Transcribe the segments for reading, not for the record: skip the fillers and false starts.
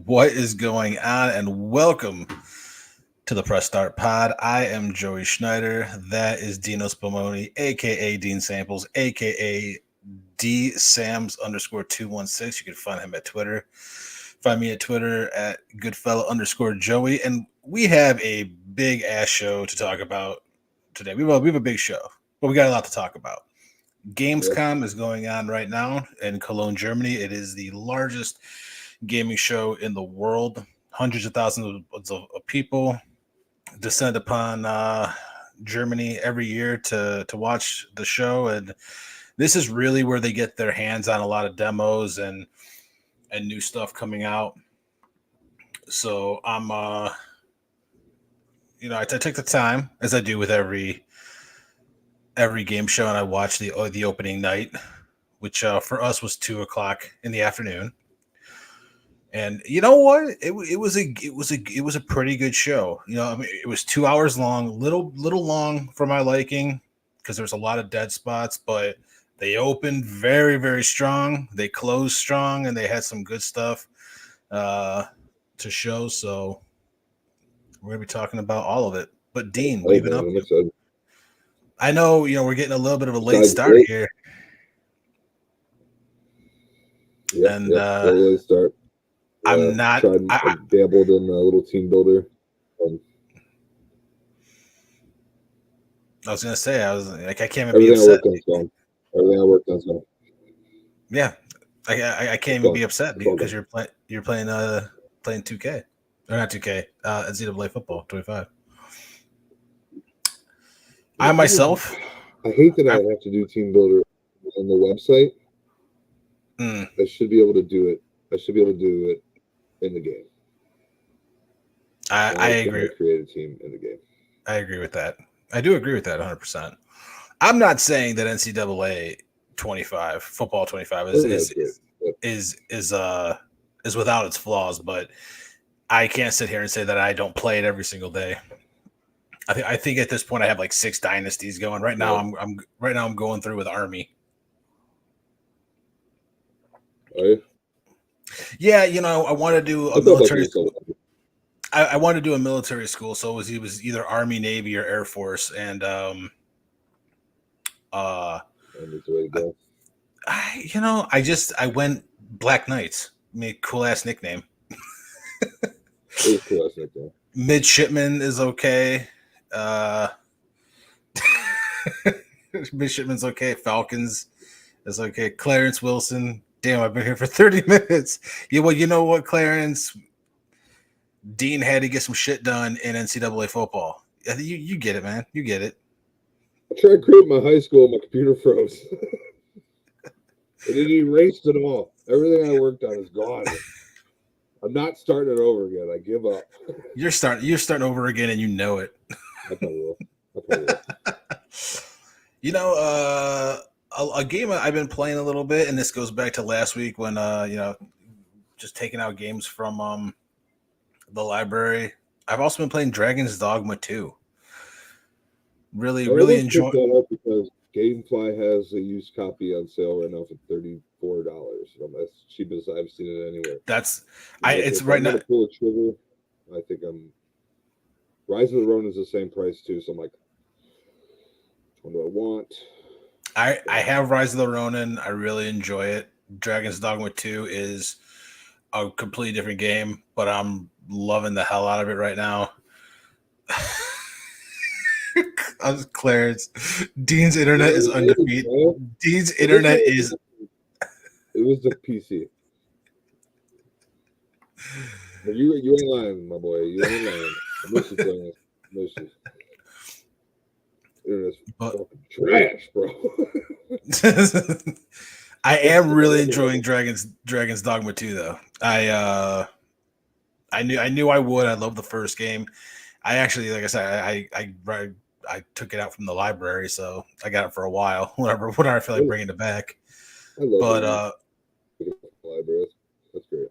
What is going on? And welcome to the Press Start Pod. I am Joey Schneider. That is Dino Spumoni, aka Dean Samples, aka D Sams _216. You can find him at Twitter. Find me at Twitter at Goodfella_Joey. And we have a big ass show to talk about today. We have a big show, but we got a lot to talk about. Gamescom is going on right now in Cologne, Germany. It is the largest gaming show in the world. Hundreds of thousands of people descend upon Germany every year to watch the show, and this is really where they get their hands on a lot of demos and new stuff coming out. So I'm I take the time, as I do with every game show, and I watch the opening night, which for us was 2:00 in the afternoon. And you know what? It was a pretty good show. I mean, it was 2 hours long, little long for my liking, because there was a lot of dead spots. But they opened very, very strong. They closed strong, and they had some good stuff to show. So we're gonna be talking about all of it. But Dean, what have you been up to? I know we're getting a little bit of a late start here. Yeah, and late start. I'm not. I dabbled in a little team builder. I was gonna say, I can't even be upset. Everything I worked on. So. Yeah, I can't even be upset because you're playing 2K or not 2K, NCAA football 25. I myself, I hate that I have to do team builder on the website. I should be able to do it. I should be able to do it in the game. I agree. Create a team in the game. I agree with that. I do agree with that 100%. I'm not saying that NCAA 25 football 25 is without its flaws, but I can't sit here and say that I don't play it every single day. I think at this point I have like 6 dynasties going right now. I'm going through with Army. Are you? Yeah, I want to do a military school. I want to do a military school, so it was either Army, Navy, or Air Force, and that's the way to go. I went Black Knights. Made a cool ass nickname. Cool ass nickname. Midshipman is okay. Midshipman's okay. Falcons is okay. Clarence Wilson. Damn, I've been here for 30 minutes. Yeah, well, you know what, Clarence? Dean had to get some shit done in NCAA football. You get it, man. You get it. I tried to create my high school, my computer froze. It erased it all. Everything I worked on is gone. I'm not starting it over again. I give up. You're starting over again, and you know it. I probably will. A game I've been playing a little bit, and this goes back to last week when just taking out games from the library. I've also been playing Dragon's Dogma 2. Really enjoy that up because GameFly has a used copy on sale right now for $34. That's cheap as I've seen it anywhere. It's right now. Pull a trigger. I think Rise of the Ronin is the same price too. So I'm like, what do I want? I have Rise of the Ronin. I really enjoy it. Dragon's Dogma 2 is a completely different game, but I'm loving the hell out of it right now. Clarence, Dean's internet is undefeated. Dean's internet is. It was the PC. You ain't lying, my boy. You ain't lying. Internet's fucking trash, bro. I am really enjoying Dragon's Dogma 2, though. I knew I would. I love the first game. I actually, like I said, I took it out from the library, so I got it for a while. Whenever I feel like bringing it back. Library. That's great.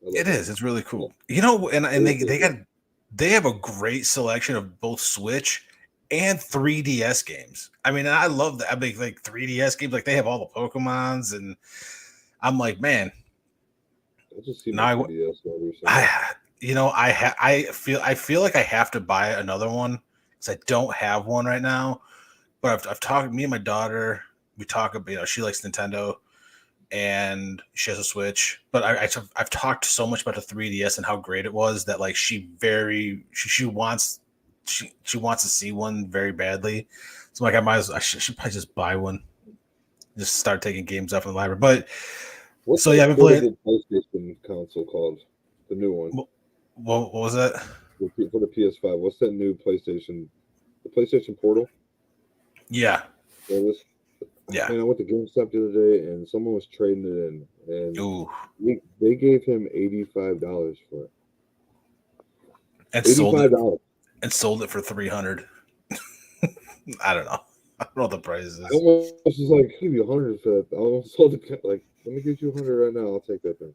It is. It's really cool. And they have a great selection of both Switch and 3DS games. I mean, I love that. I mean, like 3DS games, like they have all the Pokemons, and I'm like, man, I just see my my 3DS. I feel like I have to buy another one because I don't have one right now. But I've talked. Me and my daughter, we talk about. She likes Nintendo, and she has a Switch. But I've talked so much about the 3DS and how great it was that like she wants to see one very badly. So like I should probably just buy one, just start taking games up from the library. But What's so yeah, I've been playing. PlayStation console called? The new one. What was that? For the PS5. What's that new PlayStation? The PlayStation Portal? Yeah. Yeah. Man, I went to GameStop the other day and someone was trading it in, and they gave him $85 for it. And $85 and sold it for $300. I don't know. I don't know what the price is. I almost was like, give you $100 for that. I almost sold it like, let me give you $100 right now. I'll take that thing.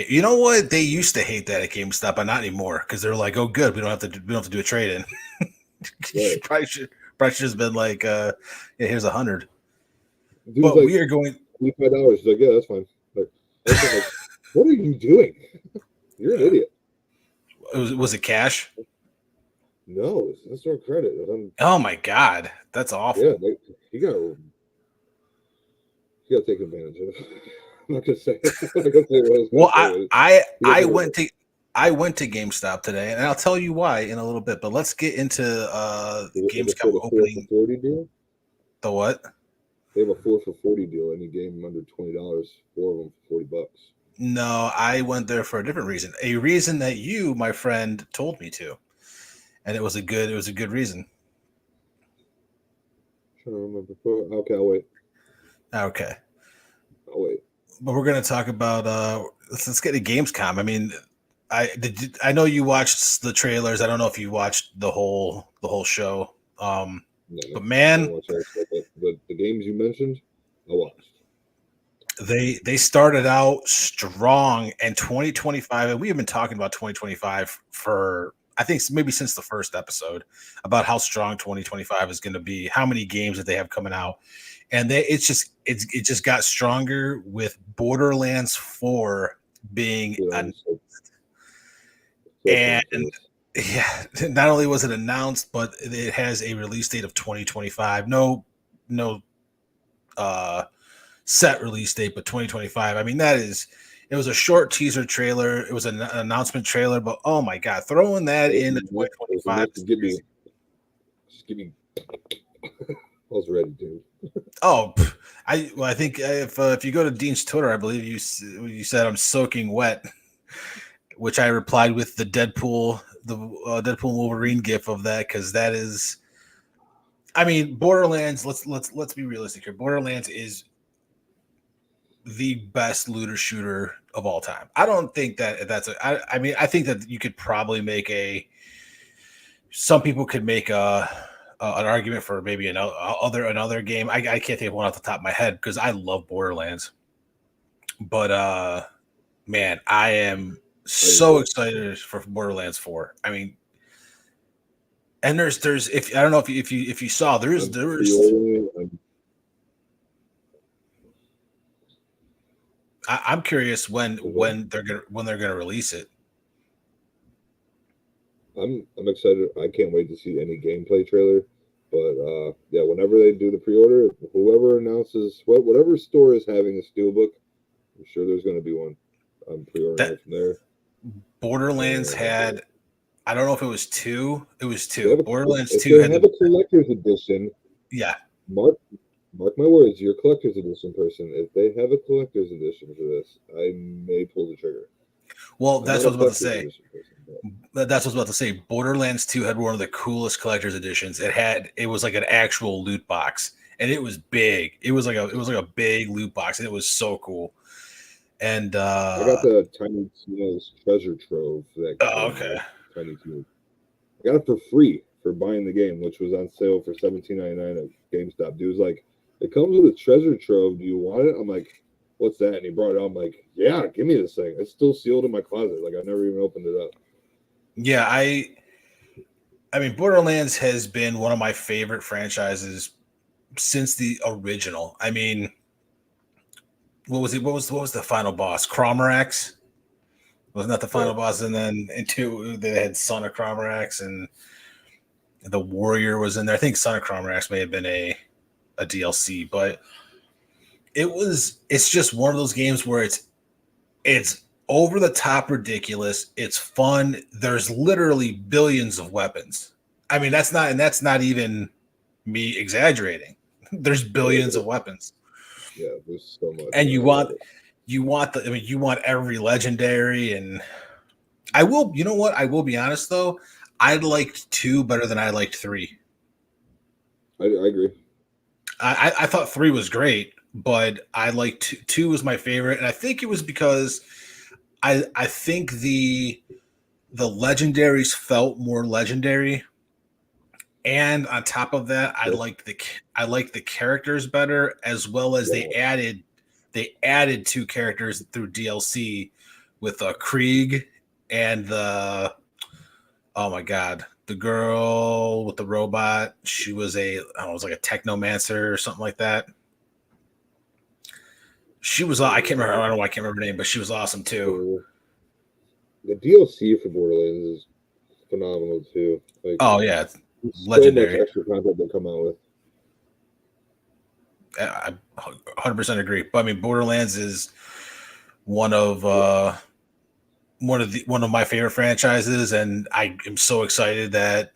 You know what? They used to hate that at GameStop, but not anymore because they're like, oh, good, we don't have to do a trade in. Right. probably should have been like, yeah, here's $100. But like, we are going $85. Like, yeah, that's fine. Like, what are you doing? You're an idiot. Was it cash? No, it's no credit. Oh my god, that's awful. Yeah, you got taken advantage of. I'm not gonna say. Well, I went to GameStop today, and I'll tell you why in a little bit. But let's get into GameStop opening. 4 for $40 deal. The what? They have a 4 for $40 deal. Any game under $20, 4 of them for $40. No, I went there for a different reason. A reason that you, my friend, told me to, and it was a good reason. I'm trying to remember. Okay, I'll wait. Okay. I'll wait. But we're going to talk about let's get to Gamescom. I mean, I know you watched the trailers. I don't know if you watched the whole show. No, but man, the games you mentioned, I watched. They started out strong, and 2025, and we have been talking about 2025 for I think maybe since the first episode about how strong 2025 is going to be, how many games that they have coming out. And it just got stronger with Borderlands 4 being announced. And yeah, not only was it announced, but it has a release date of 2025. No set release date, but 2025. I mean, it was a short teaser trailer. It was an announcement trailer, but oh my god, throwing that in 2025. Give me. I was ready, dude. Oh, I think if you go to Dean's Twitter, I believe you said I'm soaking wet, which I replied with the Deadpool Wolverine gif of that, because that is, I mean, Borderlands. Let's be realistic here. Borderlands is the best looter shooter of all time. I don't think that's I mean, I think that you could probably some people could make an argument for maybe another game. I can't think of one off the top of my head because I love Borderlands. But man, I am so excited for Borderlands 4. I mean, and there's if I don't know if you saw there's I'm curious when they're gonna release it. I'm excited. I can't wait to see any gameplay trailer. But yeah, whenever they do the pre-order, whoever announces whatever store is having a steelbook, I'm sure there's going to be one. I'm pre-ordering from there. Borderlands had, I don't know if it was 2. It was 2. Borderlands 2 had a collector's edition. Yeah. Mark my words, you're a collector's edition person. If they have a collector's edition for this, I may pull the trigger. Well, that's what I was about to say. That's what I was about to say. Borderlands 2 had one of the coolest collector's editions. It was like an actual loot box, and it was big. It was like a big loot box, and it was so cool. And I got the Tiny Tina's treasure trove. Okay. Tiny Tina. I got it for free for buying the game, which was on sale for $17.99 at GameStop. Dude was like, "It comes with a treasure trove. Do you want it?" I'm like, "What's that?" And he brought it out. I'm like, "Yeah, give me this thing. It's still sealed in my closet. Like I never even opened it up." Yeah, I mean, Borderlands has been one of my favorite franchises since the original. I mean, what was it? What was the final boss? Cromorax? Wasn't that the final boss? And then in 2 they had Son of Cromorax and the Warrior was in there. I think Son of Cromorax may have been a DLC, but it's just one of those games where it's over the top ridiculous. It's fun. There's literally billions of weapons. I mean, that's not even me exaggerating. There's billions of weapons. Yeah, there's so much. And you want every legendary, and I will, you know what? I will be honest though. I liked 2 better than I liked 3. I agree. I thought 3 was great, but I liked 2 was my favorite, and I think it was because I think the legendaries felt more legendary, and on top of that, I liked the characters better, as well as they added 2 characters through DLC with Krieg and the girl with the robot. She was it was like a technomancer or something like that. She was, I can't remember. I don't know why I can't remember her name, but she was awesome too. The DLC for Borderlands is phenomenal too. Like, oh yeah, legendary. So much extra content they come out with. I 100% agree. But I mean, Borderlands is one of my favorite franchises, and I am so excited that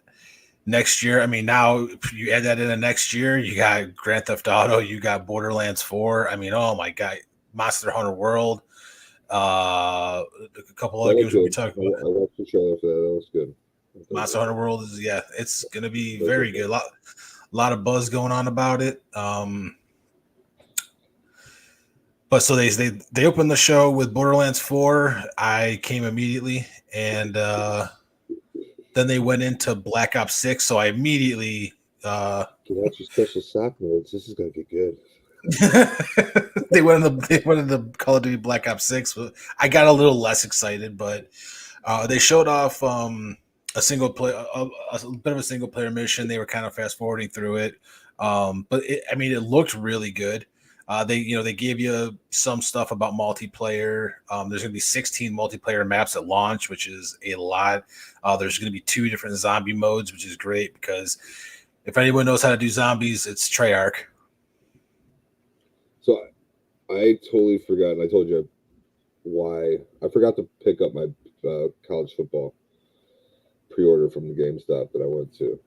next year. I mean, now if you add that in next year, you got Grand Theft Auto, you got Borderlands 4. I mean, oh my god, Monster Hunter World, a couple other games we talked about. I watched the trailer for that. That was good. Monster Hunter World is it's gonna be very good. A lot of buzz going on about it. But so they opened the show with Borderlands 4. I came immediately, and then they went into Black Ops 6. So I immediately get out your special sock modes. This is gonna get good. they went into Call of Duty Black Ops 6. I got a little less excited, but they showed off a single play, a bit of a single player mission. They were kind of fast forwarding through it, but it looked really good. They gave you some stuff about multiplayer. There's going to be 16 multiplayer maps at launch, which is a lot. There's going to be 2 different zombie modes, which is great because if anyone knows how to do zombies, it's Treyarch. So I totally forgot, and I told you why. I forgot to pick up my college football pre-order from the GameStop that I went to.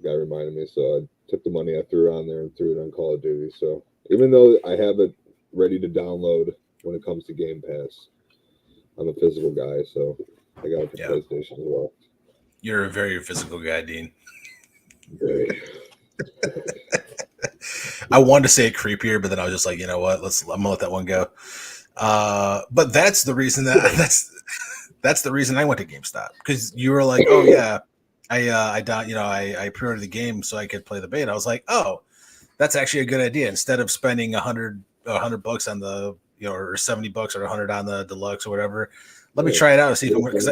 The guy reminded me, so I took the money I threw on there and threw it on Call of Duty. So even though I have it ready to download when it comes to Game Pass, I'm a physical guy, so I got it for PlayStation as well. You're a very physical guy, Dean. Very. I wanted to say it creepier, but then I was just like, you know what? I'm gonna let that one go. But that's the reason that's the reason I went to GameStop, because you were like, oh yeah, I pre-ordered the game so I could play the beta. I was like, oh, that's actually a good idea. Instead of spending $100 on the or $70 or $100 on the deluxe or whatever, let me try it out and see if it works.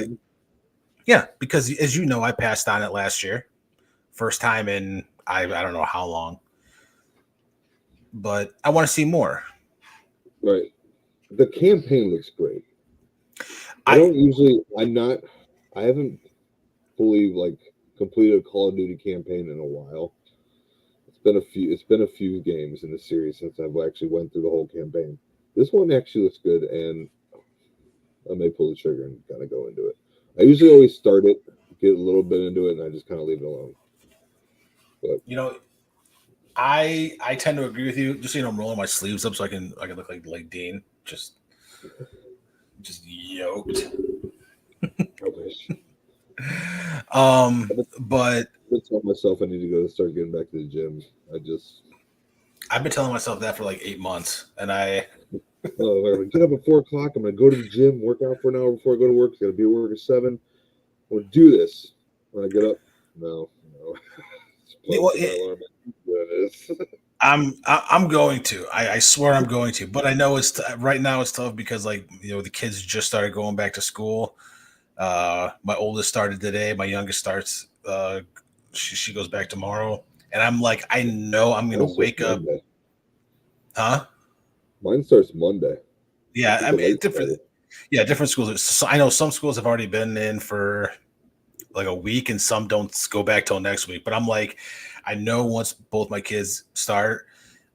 Because as you know, I passed on it last year, first time in I don't know how long, but I want to see more. Right, the campaign looks great. I haven't fully completed a Call of Duty campaign in a while. It's been a few games in the series since I've actually went through the whole campaign. This one actually looks good, and I may pull the trigger and kind of go into it. I usually always start it, get a little bit into it, and I just kind of leave it alone. But I tend to agree with you. Just I'm rolling my sleeves up so I can look like Dean, just yoked. But I tell myself I need to go start getting back to the gym. I've been telling myself that for like 8 months, and I get up at 4 o'clock. I'm gonna go to the gym, work out for an hour before I go to work. Got to be at work at 7. I'm gonna do this. When I get up, no. I'm going to. I swear I'm going to. But I know right now it's tough because the kids just started going back to school. My oldest started today. My youngest starts. She goes back tomorrow, and I'm like, I know I'm gonna wake up. Huh? Mine starts Monday. Yeah, It's I a mean late different. start. Yeah, different schools. So I know some schools have already been in for like a week, and some don't go back till next week. But I'm like, I know once both my kids start,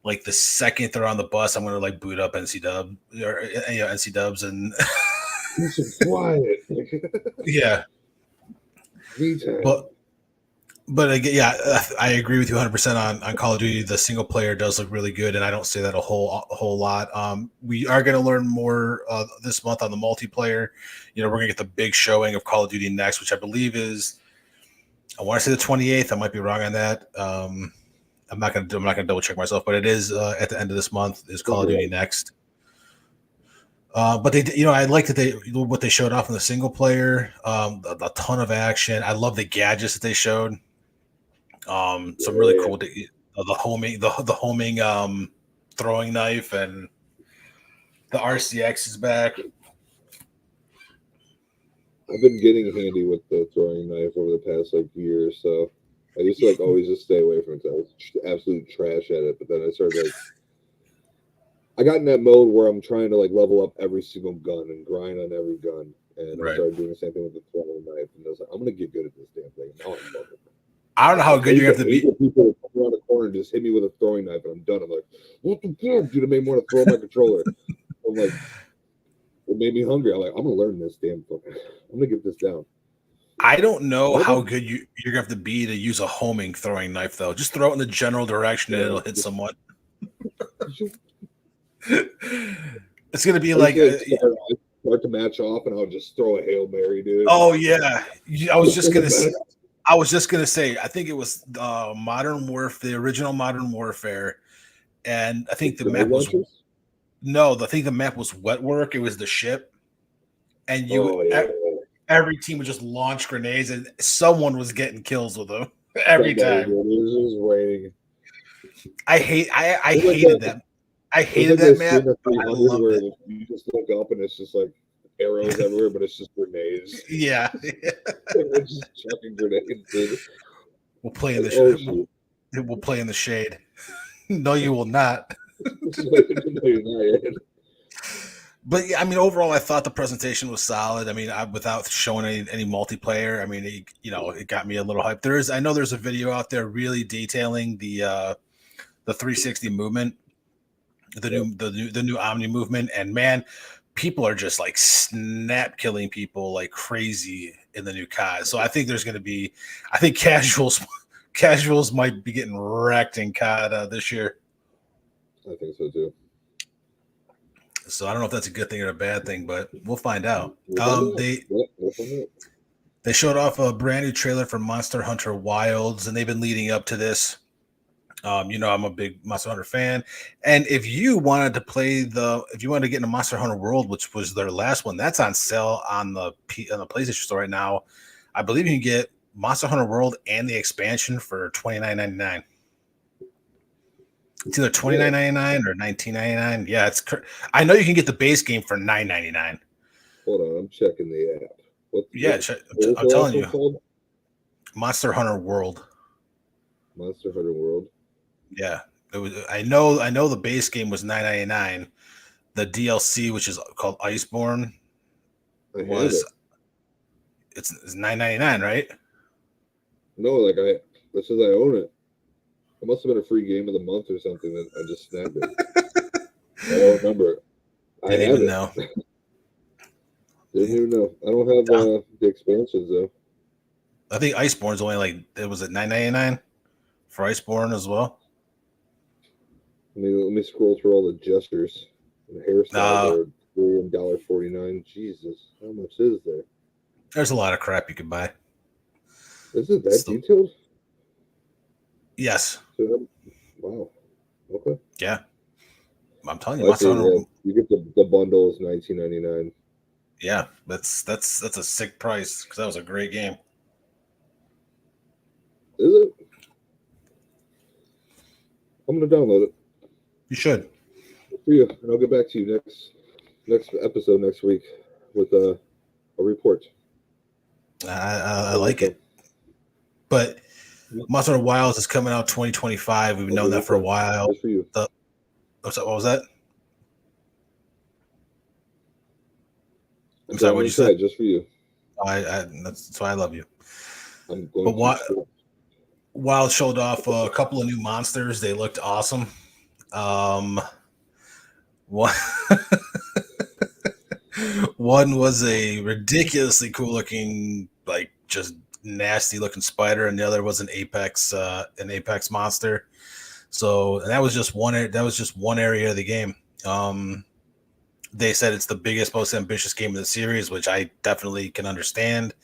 like the second they're on the bus, I'm gonna like boot up NC Dub or NC Dubs, and You should quiet. yeah. Me time. But again, yeah, I agree with you 100% on Call of Duty. The single player does look really good, and I don't say that a whole lot. We are going to learn more this month on the multiplayer. You know, we're going to get the big showing of Call of Duty next, which I believe is, I want to say the 28th. I might be wrong on that. I'm not going to double check myself, but it is at the end of this month is Call of Duty next. But they, you know, I like that what they showed off in the single player. A ton of action. I love the gadgets that they showed. Some really cool. The homing throwing knife, and the RCX is back. I've been getting handy with the throwing knife over the past like year or so. I used to like always just stay away from it. I was absolute trash at it, but then I started like I got in that mode where I'm trying to like level up every single gun and grind on every gun, and I started doing the same thing with the throwing knife. And I was like, I'm gonna get good at this damn thing. Now I love it. I don't know how good you have to be. People come around the corner and just hit me with a throwing knife, and I'm done. I'm like, what the fuck, dude? It made me want to throw my controller. I'm like, it made me hungry. I'm like, I'm gonna learn this damn fucking. I'm gonna get this down. I don't know how good you're gonna have to be to use a homing throwing knife, though. Just throw it in the general direction and it'll hit someone. It's gonna be like start to match off, and I'll just throw a Hail Mary, dude. Oh yeah, I was just gonna say. I think it was Modern Warfare, the original Modern Warfare, and I think the map was I think the map was Wet Work. It was the ship, and every team would just launch grenades, and someone was getting kills with them every time. It was raining. I hated that. I hated that map. I loved where it. You just look up and it's just like arrows everywhere, but it's just grenades. Yeah. We're just chucking grenades, dude. We'll play in the shade. We'll play in the shade. No, you will not. No, you're not yet. But yeah, I mean, overall, I thought the presentation was solid. I mean, without showing any multiplayer, I mean, it got me a little hyped. I know there's a video out there really detailing the 360 movement, the new Omni movement, and man, people are just like snap killing people like crazy in the new COD. So I think there's going to be, I think casuals might be getting wrecked in COD this year. I think so too. So I don't know if that's a good thing or a bad thing, but we'll find out. They showed off a brand new trailer for Monster Hunter Wilds, and they've been leading up to this. You know, I'm a big Monster Hunter fan, and if you wanted to get into Monster Hunter World, which was their last one, that's on sale on the PlayStation Store right now. I believe you can get Monster Hunter World and the expansion for $29.99. It's either $29.99 or $19.99. Yeah, I know you can get the base game for $9.99. Hold on, I'm checking the app. I'm telling you, Monster Hunter World. Monster Hunter World. Yeah, it was. I know the base game was $9.99. The DLC, which is called Iceborne, it's $9.99, right? No, it says I own it. It must have been a free game of the month or something that I just snagged it. I don't remember. I didn't even know. Didn't even know. I don't have the expansions though. I think Iceborne's only was it $9.99 for Iceborne as well. Let me scroll through all the gestures. The hairstyles are $3.49. Jesus, how much is there? There's a lot of crap you can buy. Is it that detailed? Yes. Wow. Okay. Yeah. I'm telling you, you get the bundle is $19.99. Yeah, that's a sick price because that was a great game. Is it? I'm gonna download it. You should. For you, and I'll get back to you next episode next week with a report. I like it, but Monster Hunter Wilds is coming out 2025. We've known that for a while. For you. What was that? I'm sorry, I'm what gonna you try said? it just for you. That's why I love you. I'm But going what? to. Wild showed off a couple of new monsters. They looked awesome. One, one was a ridiculously cool looking, like just nasty looking spider, and the other was an apex monster. So and that was just one. That was just one area of the game. They said it's the biggest, most ambitious game of the series, which I definitely can understand.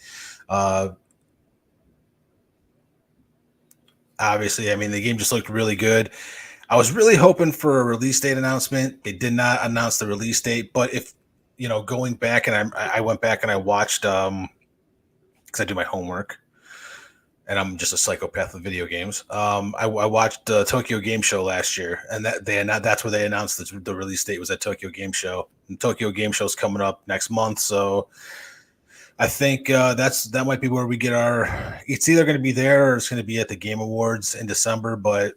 Obviously, I mean the game just looked really good. I was really hoping for a release date announcement. They did not announce the release date, but if going back and I went back and I watched because I do my homework and I'm just a psychopath with video games. I watched Tokyo Game Show last year, and that's where they announced the release date was at Tokyo Game Show. And Tokyo Game Show is coming up next month, so I think that might be where we get our. It's either going to be there or it's going to be at the Game Awards in December, but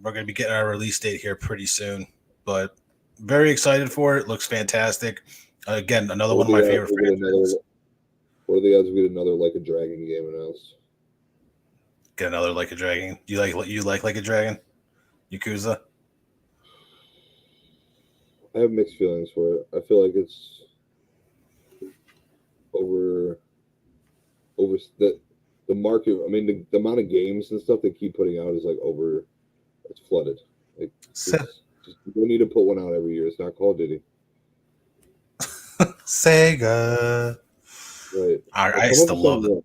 we're going to be getting our release date here pretty soon. But very excited for it. Looks fantastic. Again, another one of my favorite franchises. What are the odds we get another Like a Dragon game announced? Get another Like a Dragon. You like Like a Dragon? Yakuza? I have mixed feelings for it. I feel like it's over the market. I mean, the amount of games and stuff they keep putting out is like over. It's flooded. Like you don't need to put one out every year. It's not Call of Duty. Sega. Right. I used to love that.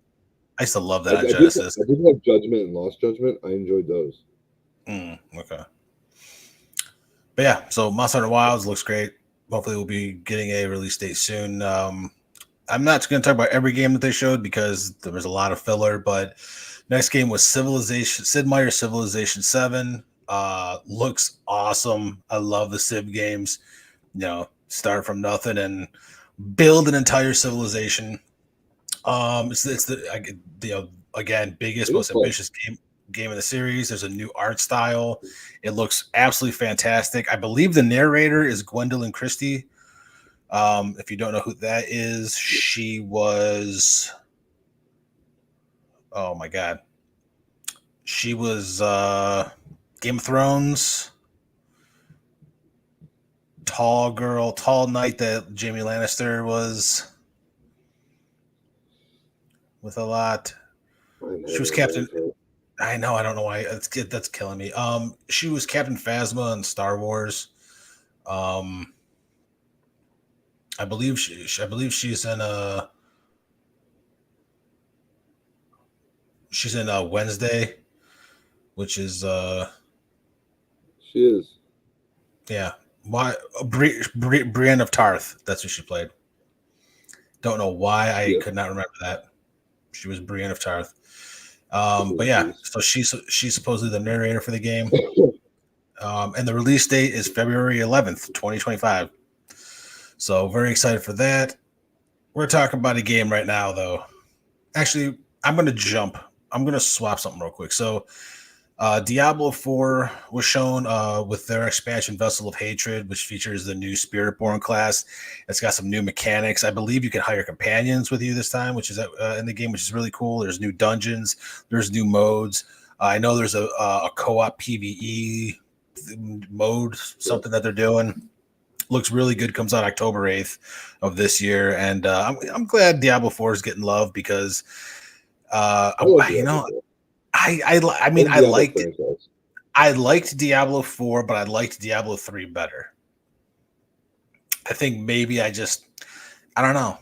I used to love that on Genesis. I did have Judgment and Lost Judgment. I enjoyed those. Okay. But yeah, so Monster Hunter Wilds looks great. Hopefully, we'll be getting a release date soon. I'm not going to talk about every game that they showed because there was a lot of filler. But next game was Sid Meier's Civilization 7. Looks awesome. I love the Civ games. Start from nothing and build an entire civilization. It's the again biggest, most ambitious game in the series. There's a new art style. It looks absolutely fantastic. I believe the narrator is Gwendolyn Christie. If you don't know who that is, she was. Oh my God. She was Game of Thrones. Tall knight that Jaime Lannister was with a lot. She was Captain. I know. I don't know why. That's killing me. She was Captain Phasma in Star Wars. I believe she's in Wednesday, which is she is. Yeah. Why Brienne of Tarth? That's who she played. Don't know why I could not remember that. She was Brienne of Tarth. But yeah, so she's supposedly the narrator for the game. And the release date is February 11th, 2025. So very excited for that. We're talking about a game right now, though. Actually, I'm going to swap something real quick. So Diablo 4 was shown with their expansion Vessel of Hatred, which features the new Spiritborn class. It's got some new mechanics. I believe you can hire companions with you this time, which is in the game, which is really cool. There's new dungeons. There's new modes. I know there's a co-op PvE mode, something that they're doing. Looks really good. Comes out October 8th of this year. And I'm glad Diablo 4 is getting love because, I liked Diablo 4, but I liked Diablo 3 better. I think maybe I don't know.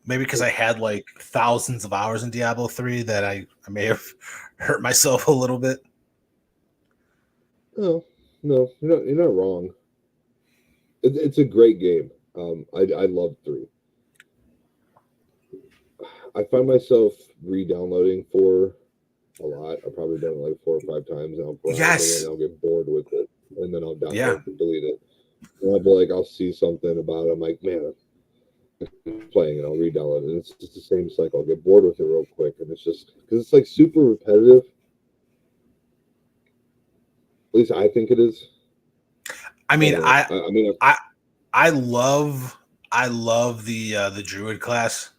Maybe because I had like thousands of hours in Diablo 3 that I may have hurt myself a little bit. No, you're not wrong. It's a great game. I love 3. I find myself re-downloading 4 a lot. I've probably done it like 4 or 5 times, and I'll get bored with it, and then I'll download and delete it. And I'll see something about it. I'm like, man, I'm playing it. I'll re-download it. And it's just the same cycle. I'll get bored with it real quick, and it's just because it's like super repetitive. At least I think it is. I mean, I love I love the druid class.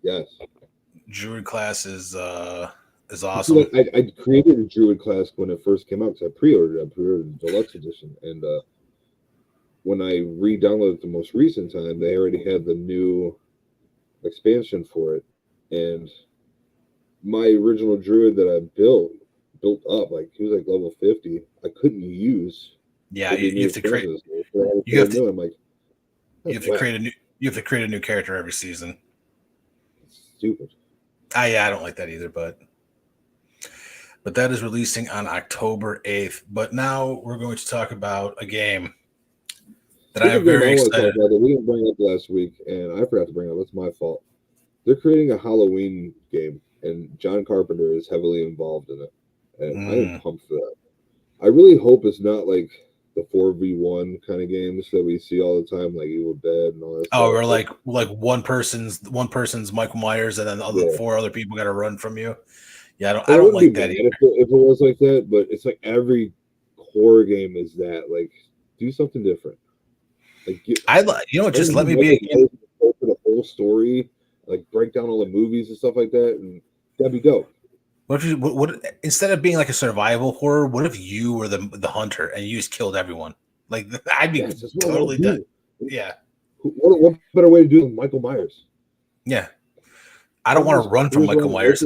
Yes. Druid class is You see, awesome. like, I created a Druid class when it first came out because I pre-ordered it. I pre-ordered the deluxe edition, and when I re-downloaded the most recent time, they already had the new expansion for it, and my original Druid that I built up like he was like level 50. I couldn't use Yeah, with the you new have to create. expansion. So I had to You put a have to. new one. I'm like, You that's have to whack. create a new. You have to create a new character every season. It's stupid. Yeah, I don't like that either. But that is releasing on October 8th. But now we're going to talk about a game that I Here's a am game I very want to talk excited. about that we didn't bring up last week, and I forgot to bring up. That's my fault. They're creating a Halloween game, and John Carpenter is heavily involved in it, and I am Mm. pumped for that. I really hope it's not like the 4v1 kind of games that we see all the time, like Evil Dead and all that Oh, stuff. we're like one person's Michael Myers, and then the other Yeah, four other people got to run from you. Yeah, it I don't wouldn't be like that bad either. if it was like that, but it's like every horror game is that. Like, do something different. Like, Just let have me be a Michael game. Myers go for the whole story, like break down all the movies and stuff like that, and that'd be dope. What if you what instead of being like a survival horror? What if you were the hunter and you just killed everyone? Like I'd be Yes, that's what I want totally to done. do. Yeah, What better way to do it than Michael Myers? yeah. I don't Have him want to just run from cruise Michael around Myers.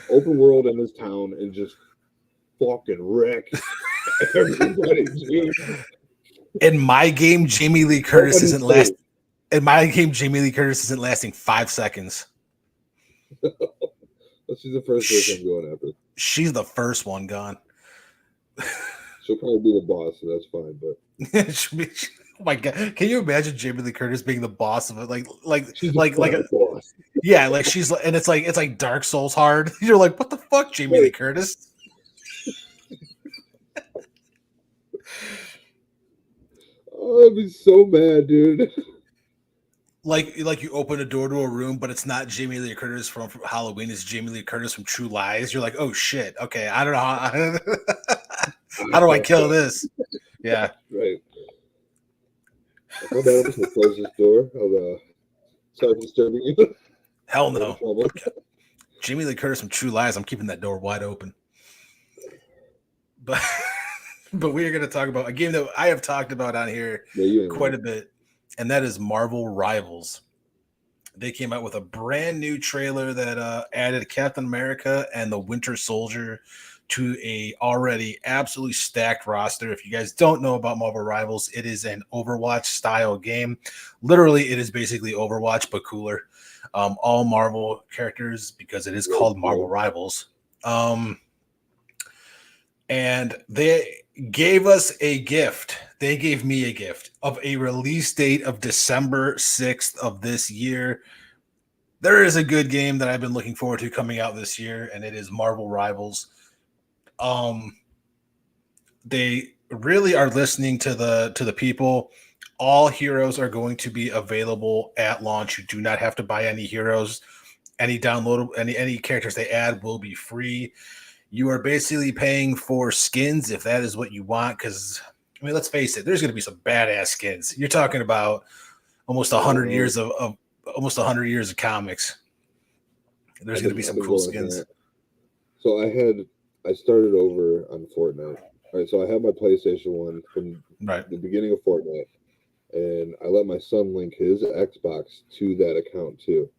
open world in this town, and just fucking wreck everybody, dude. In my game, Jamie Lee Curtis Nobody's isn't last. safe. In my game, Jamie Lee Curtis isn't lasting 5 seconds. She's the first person I'm going after. She's the first one gone. She'll probably be the boss, so that's fine. But Oh my god! Can you imagine Jamie Lee Curtis being the boss of it? she's the final boss. Yeah, like she's and it's like Dark Souls hard. You're like, what the fuck, Jamie Lee Curtis? Oh, I'd be so mad, dude. Like you open a door to a room, but it's not Jamie Lee Curtis from Halloween. It's Jamie Lee Curtis from True Lies. You're like, oh shit. Okay, I don't know how do I kill this? Yeah. Right. My bad. I'm just gonna close this door. Sorry for disturbing you. Hell no. Okay. Jamie Lee Curtis from True Lies. I'm keeping that door wide open. But we are going to talk about a game that I have talked about on here quite a bit, and that is Marvel Rivals. They came out with a brand new trailer that added Captain America and the Winter Soldier to a already absolutely stacked roster. If you guys don't know about Marvel Rivals, it is an Overwatch style game. Literally, it is basically Overwatch but cooler. All Marvel characters, because it is called Marvel Rivals. And they gave us a gift. They gave me a gift of a release date of December 6th of this year. There is a good game that I've been looking forward to coming out this year, and it is Marvel Rivals. They really are listening to the people. All heroes are going to be available at launch. You do not have to buy any heroes. Any downloadable any characters they add will be free. You are basically paying for skins if that is what you want. Because I mean, let's face it, there's going to be some badass skins. You're talking about almost 100 years of almost 100 years of comics. There's going to be some cool skins. So I started over on Fortnite. All right, so I had my PlayStation 1 from the beginning of Fortnite, and I let my son link his Xbox to that account too.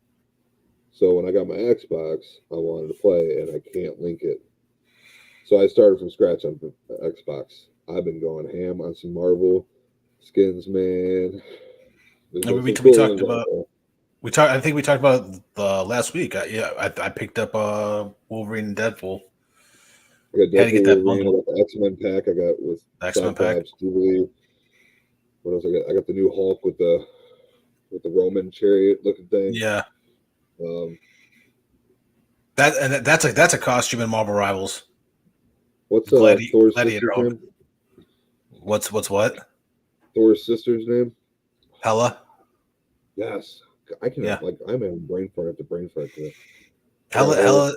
So when I got my Xbox, I wanted to play, and I can't link it. So I started from scratch on Xbox. I've been going ham on some Marvel skins, man. We talked about. I think we talked about last week. I picked up Wolverine and Deadpool. I got Deadpool, I got the X-Men pack. I got with X-Men pack. Jubilee. What else I got? I got the new Hulk with the Roman chariot looking thing. Yeah. That's a costume in Marvel Rivals. What's Thor's Gladiator sister's name? What's what? Thor's sister's name? Hela. Yes, I can. Yeah. I'm having brain fart after brain fart today. Hela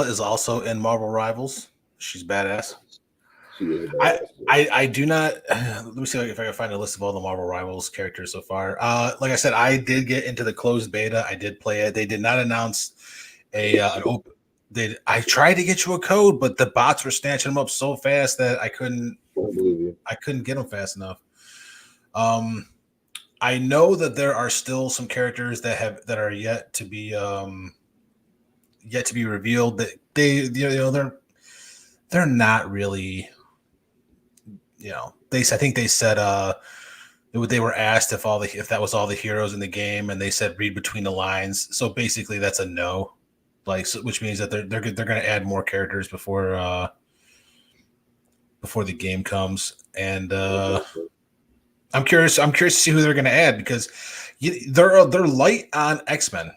is also in Marvel Rivals. She's badass. She is a badass. I do not. Let me see if I can find a list of all the Marvel Rivals characters so far. Like I said, I did get into the closed beta. I did play it. They did not announce an open. I tried to get you a code, but the bots were snatching them up so fast that I couldn't. I believe you. I couldn't get them fast enough. I know that there are still some characters that are yet to be revealed. That they're not really. I think they said they were asked if that was all the heroes in the game, and they said read between the lines. So basically, that's a no. Which means that they're going to add more characters before the game comes, and I'm curious to see who they're going to add because they're light on X-Men.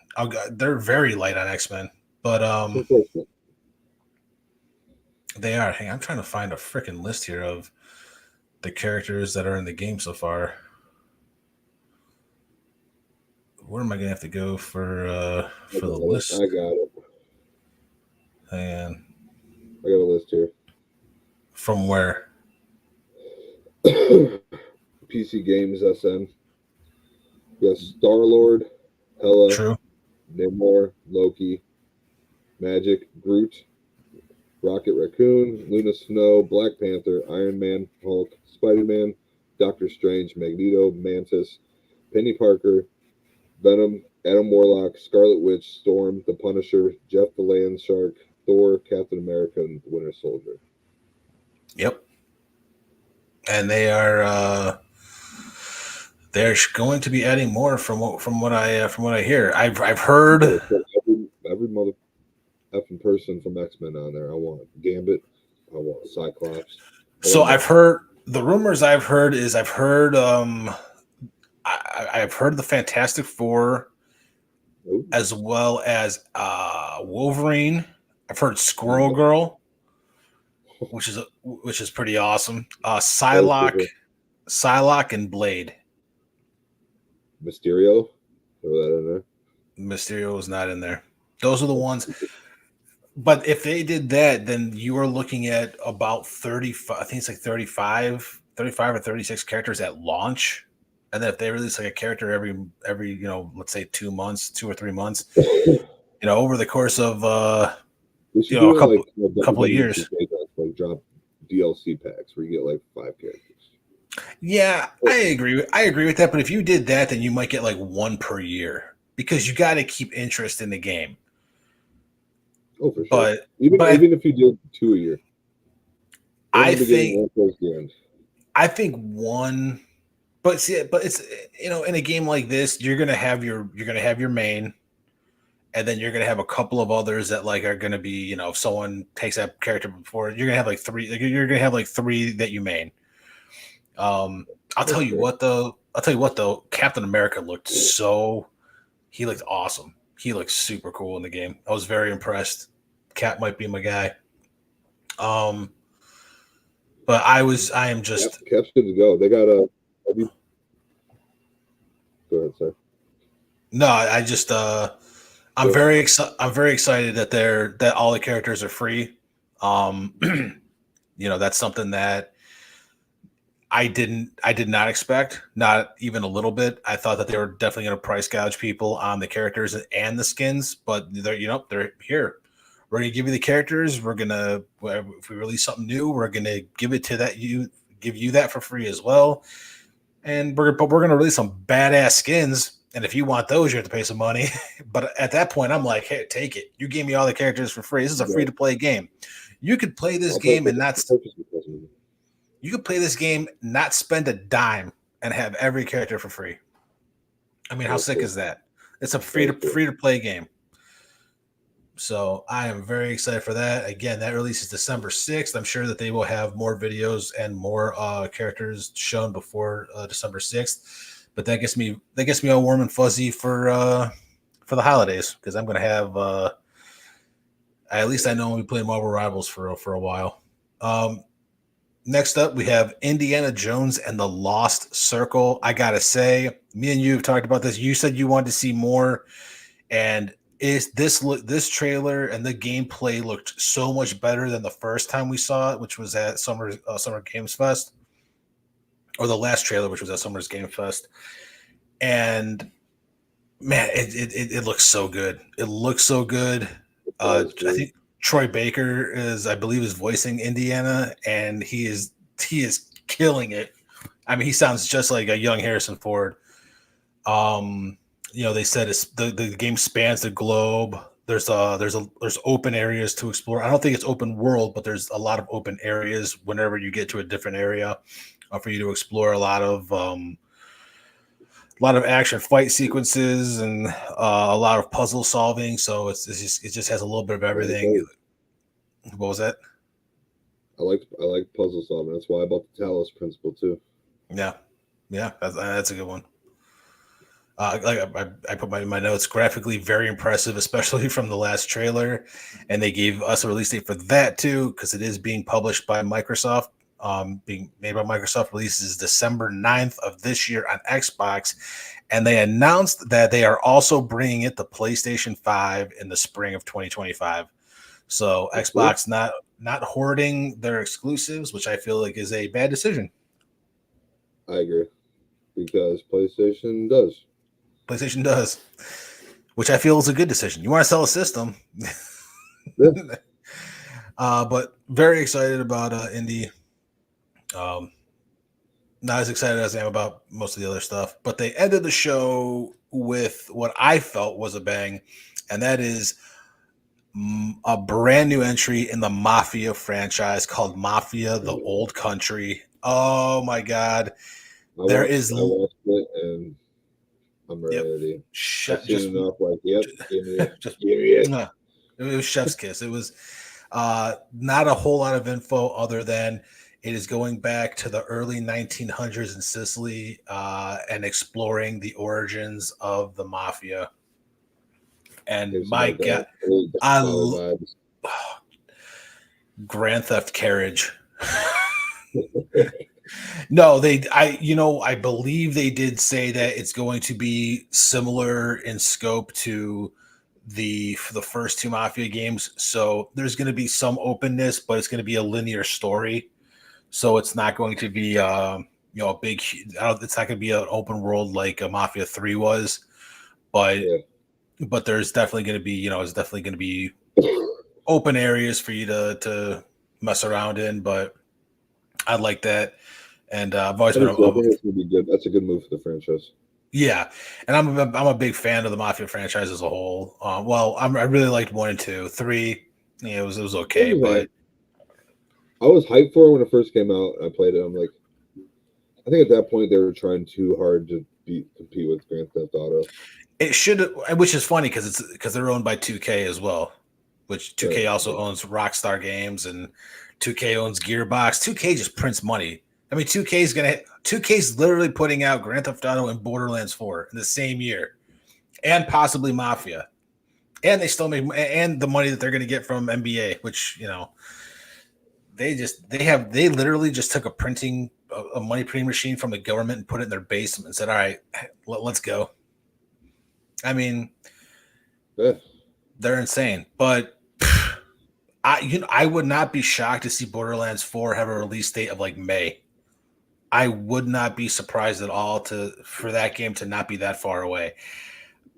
They're very light on X-Men, but they are. Hang on, I'm trying to find a freaking list here of the characters that are in the game so far. Where am I going to have to go for the list? I got it. Hang on. I got a list here. From where? PC Games SN. Yes, Star-Lord, Hela, True. Namor, Loki, Magic, Groot, Rocket Raccoon, Luna Snow, Black Panther, Iron Man, Hulk, Spider-Man, Doctor Strange, Magneto, Mantis, Penny Parker, Venom, Adam Warlock, Scarlet Witch, Storm, The Punisher, Jeff the Land Shark, Thor, Captain America, and Winter Soldier. Yep. And they're going to be adding more from what I hear. I've heard every mother effing person from X-Men on there. I want Gambit. I want Cyclops. So I've heard the rumors. I've heard I've heard the Fantastic Four, as well as Wolverine. I've heard Squirrel Girl, which is pretty awesome. Psylocke and Blade. Mysterio. Throw that in there. Mysterio is not in there. Those are the ones. But if they did that, then you are looking at about 35. I think it's like 35 or 36 characters at launch. And then if they release like a character every let's say 2 months, 2 or 3 months, over the course of a couple of years, like drop DLC packs where you get like 5 characters. Yeah, I agree with that. But if you did that, then you might get like 1 per year because you got to keep interest in the game. Oh, for sure. But even if you did 2 a year, I think one. But it's in a game like this, you're gonna have your main, and then you're gonna have a couple of others that like are gonna be if someone takes that character before, you're gonna have like 3. Like you're gonna have like 3 that you main. I'll tell you what though. Captain America he looked awesome. He looked super cool in the game. I was very impressed. Cap might be my guy. But I am just Cap's good to go. They got a. Go ahead, sir. No, I just I'm very excited that all the characters are free. That's something that I did not expect, not even a little bit. I thought that they were definitely going to price gouge people on the characters and the skins, but they're here. We're going to give you the characters. We're going to, if we release something new, we're going to give it to give you that for free as well. And we're going to release some badass skins. And if you want those, you have to pay some money. But at that point, I'm like, hey, take it. You gave me all the characters for free. This is a free to play game. You could play this game and not. You could play this game, not spend a dime, and have every character for free. I mean, how sick is that? It's a free to play game. So I am very excited for that. Again, that releases December 6th. I'm sure that they will have more videos and more characters shown before December 6th. But that gets me all warm and fuzzy for the holidays because I'm going to have at least I know we'll be playing Marvel Rivals for a while. Next up, we have Indiana Jones and the Lost Circle. I gotta say, me and you have talked about this. You said you wanted to see more, and this trailer and the gameplay looked so much better than the first time we saw it, which was at Summer Games Fest, or the last trailer, which was at Summer's Games Fest. And man, it looks so good. It looks so good. I think Troy Baker I believe, is voicing Indiana, and he is killing it. I mean, he sounds just like a young Harrison Ford. They said the game spans the globe. There's open areas to explore. I don't think it's open world, but there's a lot of open areas whenever you get to a different area for you to explore. A lot of action fight sequences and a lot of puzzle solving. So it just has a little bit of everything. What was that? I like puzzle solving. That's why I bought the Talos Principle too. Yeah, that's a good one. I put my notes, graphically very impressive, especially from the last trailer, and they gave us a release date for that too, because it is being published by Microsoft. Being made by Microsoft. Releases December 9th of this year on Xbox, and they announced that they are also bringing it to PlayStation 5 in the spring of 2025. So Xbox not hoarding their exclusives, which I feel like is a bad decision. I agree, because PlayStation does, which I feel is a good decision. You want to sell a system. Yeah. But very excited about Indie. Not as excited as I am about most of the other stuff, but they ended the show with what I felt was a bang, and that is a brand new entry in the Mafia franchise called Mafia: The Old Country. Oh my God. I watched it and I'm ready. It was chef's kiss. It was not a whole lot of info other than it is going back to the early 1900s in Sicily and exploring the origins of the mafia. And my God, I love Grand Theft Carriage. No, I believe they did say that it's going to be similar in scope to the first two Mafia games. So there's going to be some openness, but it's going to be a linear story. So it's not going to be a big. It's not going to be an open world like a Mafia 3 was, but there's definitely going to be it's definitely going to be open areas for you to mess around in. But I like that. And I've always been. I think it's gonna be good. That's a good move for the franchise. Yeah, and I'm a big fan of the Mafia franchise as a whole. I really liked 1 and 2. 3, it was okay, but I was hyped for it when it first came out. I played it. I'm like, I think at that point they were trying too hard to compete with Grand Theft Auto. It should, which is funny because they're owned by 2K as well, which 2K also owns Rockstar Games, and 2K owns Gearbox. 2K just prints money. I mean, 2K's literally putting out Grand Theft Auto and Borderlands 4 in the same year, and possibly Mafia, and they still make and the money that they're going to get from NBA, which they literally just took a money printing machine from the government and put it in their basement and said, "All right, let's go." I mean, they're insane, but I would not be shocked to see Borderlands 4 have a release date of like May. I would not be surprised at all for that game to not be that far away.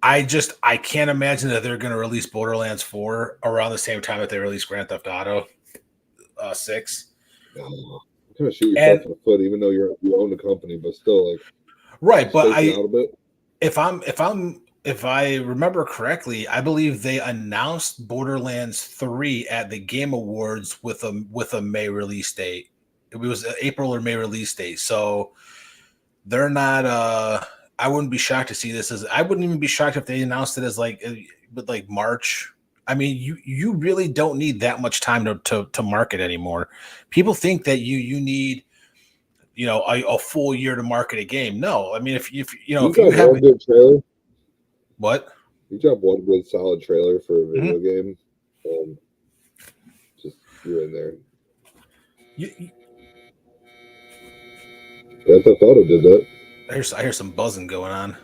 I can't imagine that they're going to release Borderlands 4 around the same time that they release Grand Theft Auto 6. You're kind of shoot yourself in the foot, even though you own the company, but still, like, right. But if I remember correctly, I believe they announced Borderlands 3 at the Game Awards with a May release date. It was an April or May release date, so they're not. I wouldn't be shocked to see this I wouldn't even be shocked if they announced it as like March. I mean, you really don't need that much time to market anymore. People think that you need a full year to market a game. No, I mean if you have a good trailer. What? You drop one good solid trailer for a video game, and just you're in there. Grand Theft Auto did that. I hear some buzzing going on.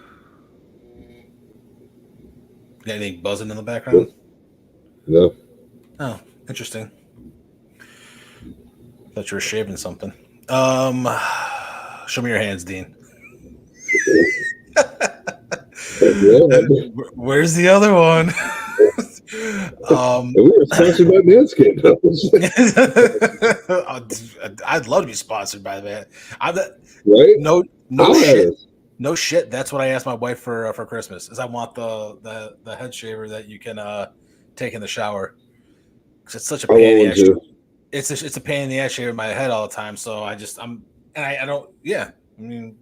Got anything buzzing in the background? No. Oh, interesting. Thought you were shaving something. Show me your hands, Dean. Where's the other one? We were sponsored by Manscaped. I'd love to be sponsored by that. Right? No shit. No shit. That's what I asked my wife for Christmas. Is I want the head shaver that you can take in the shower. Because it's such a pain in the ass. It's a pain in the ass shaving my head all the time. So I don't. Yeah. I mean,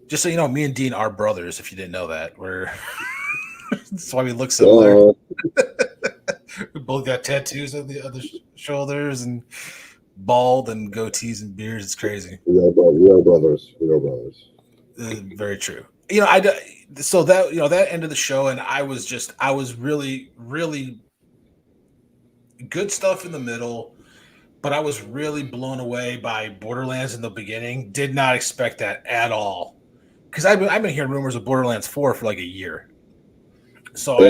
just so you know, me and Dean are brothers. If you didn't know that, that's why we look similar. We both got tattoos on the other shoulders and bald and goatees and beards. It's crazy. We are brothers. Very true. So that end of the show, and I was really, really good stuff in the middle, but I was really blown away by Borderlands in the beginning. Did not expect that at all, because I've been hearing rumors of Borderlands 4 for like a year. So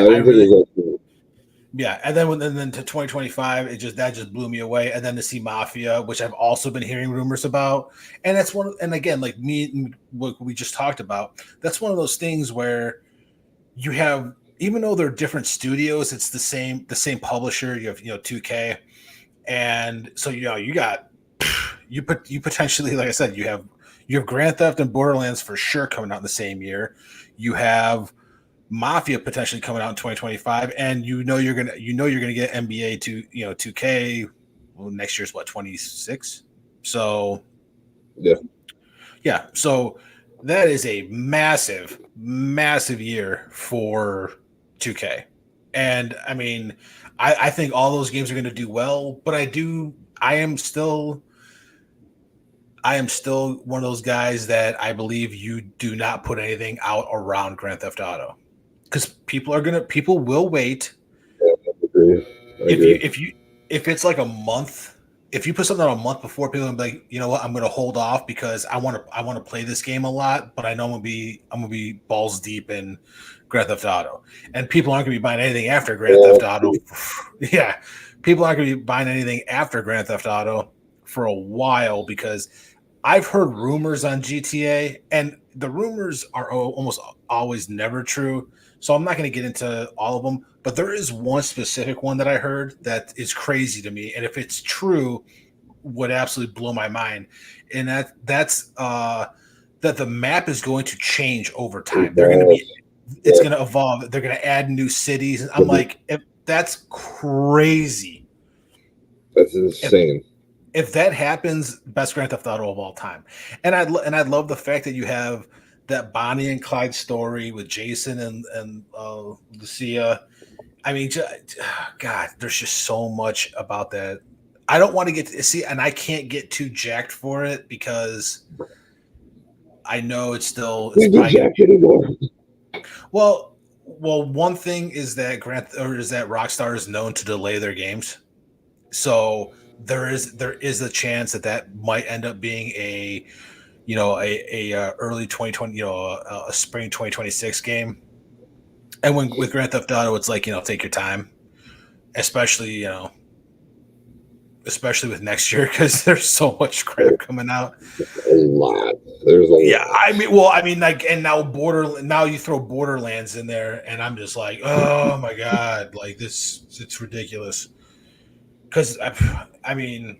yeah, and then to 2025, that just blew me away. And then to see Mafia, which I've also been hearing rumors about, and that's and again, like what we just talked about, that's one of those things where you have, even though they're different studios, it's the same publisher. You have 2K, and so you potentially, like I said, you have Grand Theft and Borderlands for sure coming out in the same year. You have Mafia potentially coming out in 2025, and you're gonna get NBA 2K. Well, next year's what, 26? So yeah. So that is a massive year for 2K, and I mean, I think all those games are going to do well, but I am still one of those guys that I believe you do not put anything out around Grand Theft Auto. Because people will wait. Yeah, I agree. If it's like a month, if you put something out a month before, people will be like, you know what, I'm going to hold off because I want to play this game a lot, but I know I'm gonna be balls deep in Grand Theft Auto, and people aren't going to be buying anything after Grand Theft Auto. Yeah, people aren't going to be buying anything after Grand Theft Auto for a while, because I've heard rumors on GTA, and the rumors are almost always never true. So I'm not going to get into all of them, but there is one specific one that I heard that is crazy to me, and if it's true, would absolutely blow my mind. And that's that the map is going to change over time. It's going to evolve. They're going to add new cities, and I'm like, that's crazy. That's insane. If that happens, best Grand Theft Auto of all time. And I love the fact that you have that Bonnie and Clyde story with Jason and Lucia. I mean, God, there's just so much about that. I don't want to get to see, and I can't get too jacked for it because I know it's jacked anymore. Well, one thing is that Rockstar is known to delay their games, so there is a chance that might end up being a early 2020, a spring 2026 game. And with Grand Theft Auto, it's like, take your time, especially with next year, because there's so much crap coming out. A lot. There's a lot. I mean, like, and now you throw Borderlands in there, and I'm just like, oh my God, like it's ridiculous. Because I mean,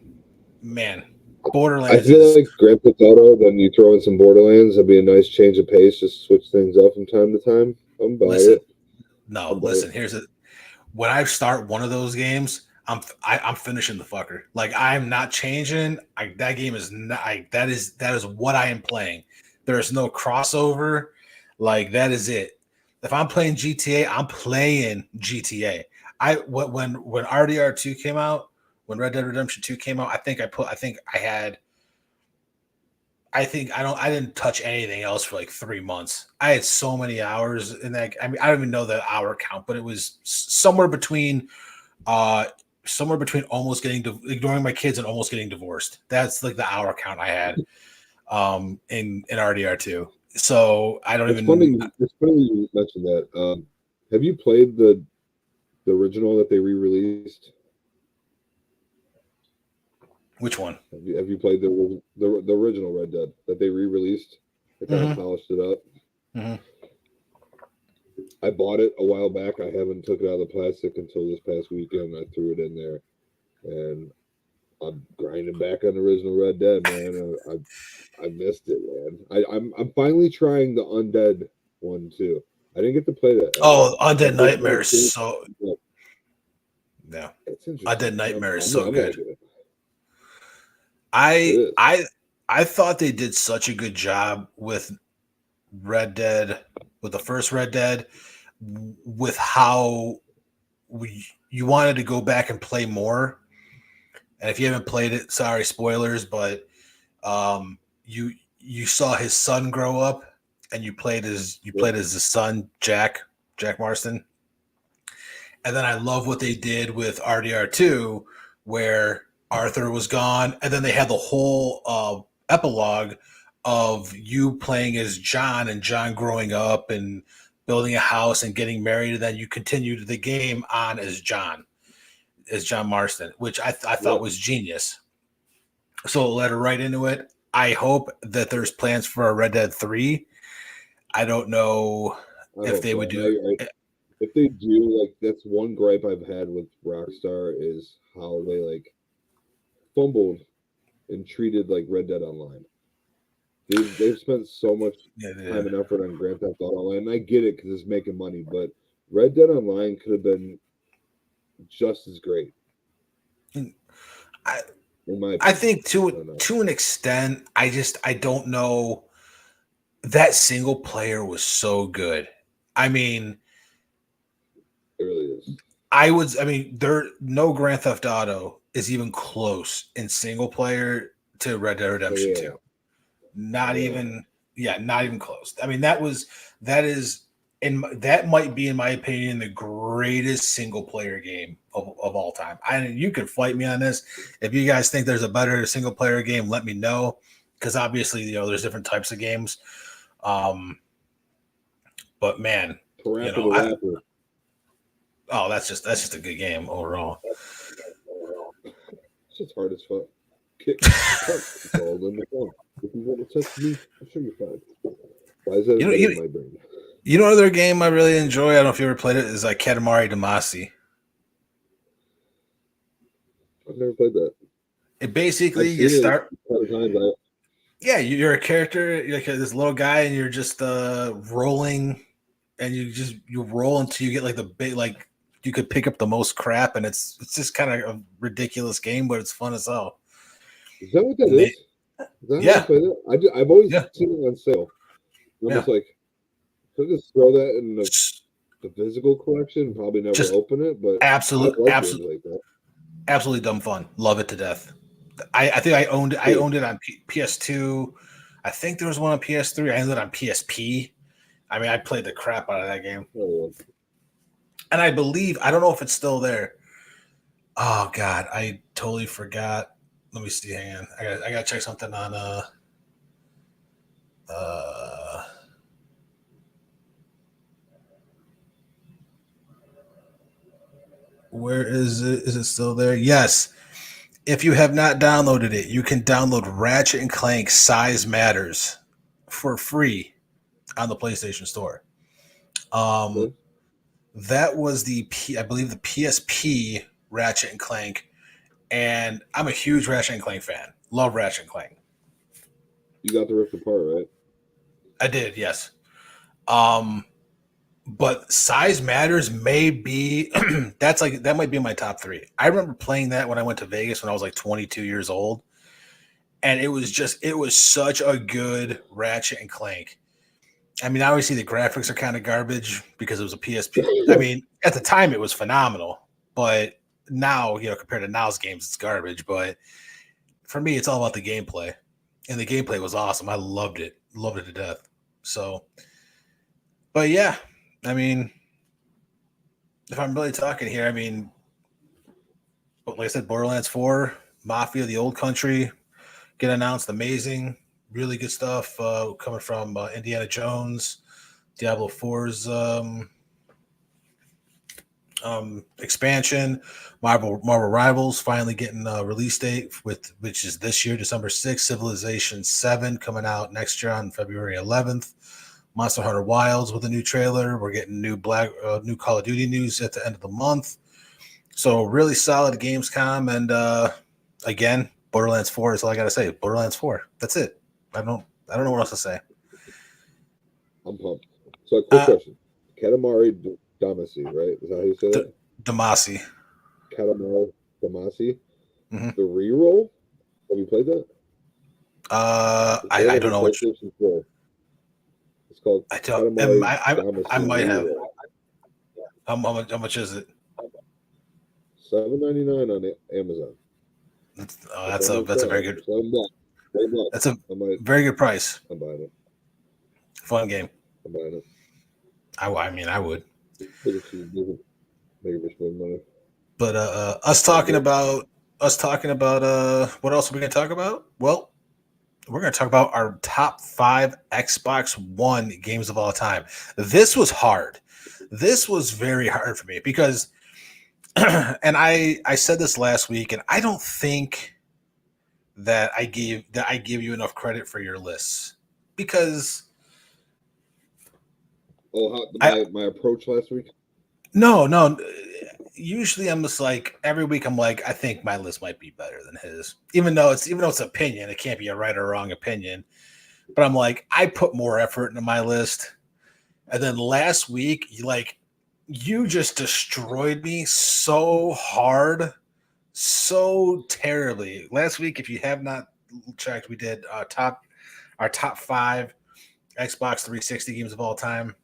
man. Borderlands. I feel like Grand Theft Auto, then you throw in some Borderlands, that'd be a nice change of pace, just switch things up from time to time. I'm buying it. No, listen, when I start one of those games, I'm finishing the fucker. Like, I'm not changing. That game is not. That is what I am playing. There is no crossover. Like, that is it. If I'm playing GTA, I'm playing GTA. When RDR2 came out. When Red Dead Redemption 2 came out, I didn't touch anything else for like 3 months. I had so many hours in that. I mean, I don't even know the hour count, but it was somewhere between almost ignoring my kids and almost getting divorced. That's like the hour count I had in RDR2. So I don't It's funny you mentioned that. Have you played the original that they re-released? Which one? Have you played the original Red Dead that they re-released? They kind of polished it up. Mm-hmm. I bought it a while back. I haven't took it out of the plastic until this past weekend. I threw it in there, and I'm grinding back on the original Red Dead, man. I missed it, man. I'm finally trying the Undead one too. I didn't get to play that. Oh, Undead Nightmare is so. Yeah, it's interesting. Undead Nightmare is so I'm good. liking it. I thought they did such a good job with Red Dead, with the first Red Dead, with how you wanted to go back and play more. And if you haven't played it, sorry, spoilers, but you saw his son grow up, and you played as the son, Jack Marston. And then I love what they did with RDR2, where Arthur was gone, and then they had the whole epilogue of you playing as John and John growing up and building a house and getting married, and then you continued the game on as John Marston, which I thought was genius. So it led her right into it. I hope that there's plans for a Red Dead 3. I don't know if they would do it. If they do, like, that's one gripe I've had with Rockstar is how they like fumbled and treated like Red Dead Online. They've spent so much time and effort on Grand Theft Auto Online, and I get it because it's making money, but Red Dead Online could have been just as great. I think to an extent, I don't know. That single player was so good. I mean, it really is. There no Grand Theft Auto is even close in single player to Red Dead Redemption 2. Not even close. I mean, that might be, in my opinion, the greatest single player game of all time. You can fight me on this. If you guys think there's a better single player game, let me know. Because obviously, there's different types of games. But man, that's just a good game overall. It's just hard as fuck. Kick the ball in the phone. If you want to touch me, I'm sure you're fine. Why is that in my brain? You know, another game I really enjoy, I don't know if you ever played it, is like Katamari Damacy. I've never played that. It basically, you start... Yeah, you're a character, you're like this little guy, and you're just rolling, and you roll until you get like the big, like you could pick up the most crap, and it's just kind of a ridiculous game, but it's fun as hell. Is that what that is? Yeah. I've always seen it on sale. I'm just like, could I just throw that in the physical collection? Probably never open it, but absolutely dumb fun. Love it to death. I think I owned it on PS2. I think there was one on PS3. I ended it on PSP. I mean, I played the crap out of that game. And I don't know if it's still there. Oh God, I totally forgot. Let me see. Hang on. I gotta check something on where is it? Is it still there? Yes. If you have not downloaded it, you can download Ratchet and Clank Size Matters for free on the PlayStation Store. That was I believe the PSP Ratchet and Clank, and I'm a huge Ratchet and Clank fan. Love Ratchet and Clank. You got the ripped apart, right? I did, yes. But Size Matters may be that might be my top 3. I remember playing that when I went to Vegas when I was like 22 years old, and it was such a good Ratchet and Clank. I mean, obviously the graphics are kind of garbage because it was a PSP. I mean, at the time it was phenomenal, but now, compared to now's games, it's garbage. But for me, it's all about the gameplay, and the gameplay was awesome. I loved it to death. So, but yeah, I mean, if I'm really talking here, I mean, like I said, Borderlands 4, Mafia: The Old Country get announced. Amazing. Really good stuff coming from Indiana Jones. Diablo 4's expansion. Marvel Rivals finally getting a release date which is this year, December 6th. Civilization 7 coming out next year on February 11th. Monster Hunter Wilds with a new trailer. We're getting new Call of Duty news at the end of the month. So really solid Gamescom, and again, Borderlands 4 is all I gotta say. Borderlands 4. That's it. I don't know what else to say. I'm pumped. So, quick question: Katamari Damacy, right? Is that how you say it? Damacy. Katamari Damacy. Mm-hmm. The reroll. Have you played that? I don't know which. It's called. I don't. I might have. How much is it? $7.99 on Amazon. That's a very good. That's a very good price. I'm buying it. Fun game. I'm buying it. I mean, I would. But us talking about what else are we gonna talk about? Well, we're gonna talk about our top 5 Xbox One games of all time. This was hard. This was very hard for me because, and I said this last week, and I don't think that I give you enough credit for your lists because. My approach last week? No. Usually I'm just like every week I'm like I think my list might be better than his, even though it's opinion. It can't be a right or wrong opinion. But I'm like I put more effort into my list, and then last week you just destroyed me so hard, so terribly. Last week, if you have not checked, we did our top 5 Xbox 360 games of all time.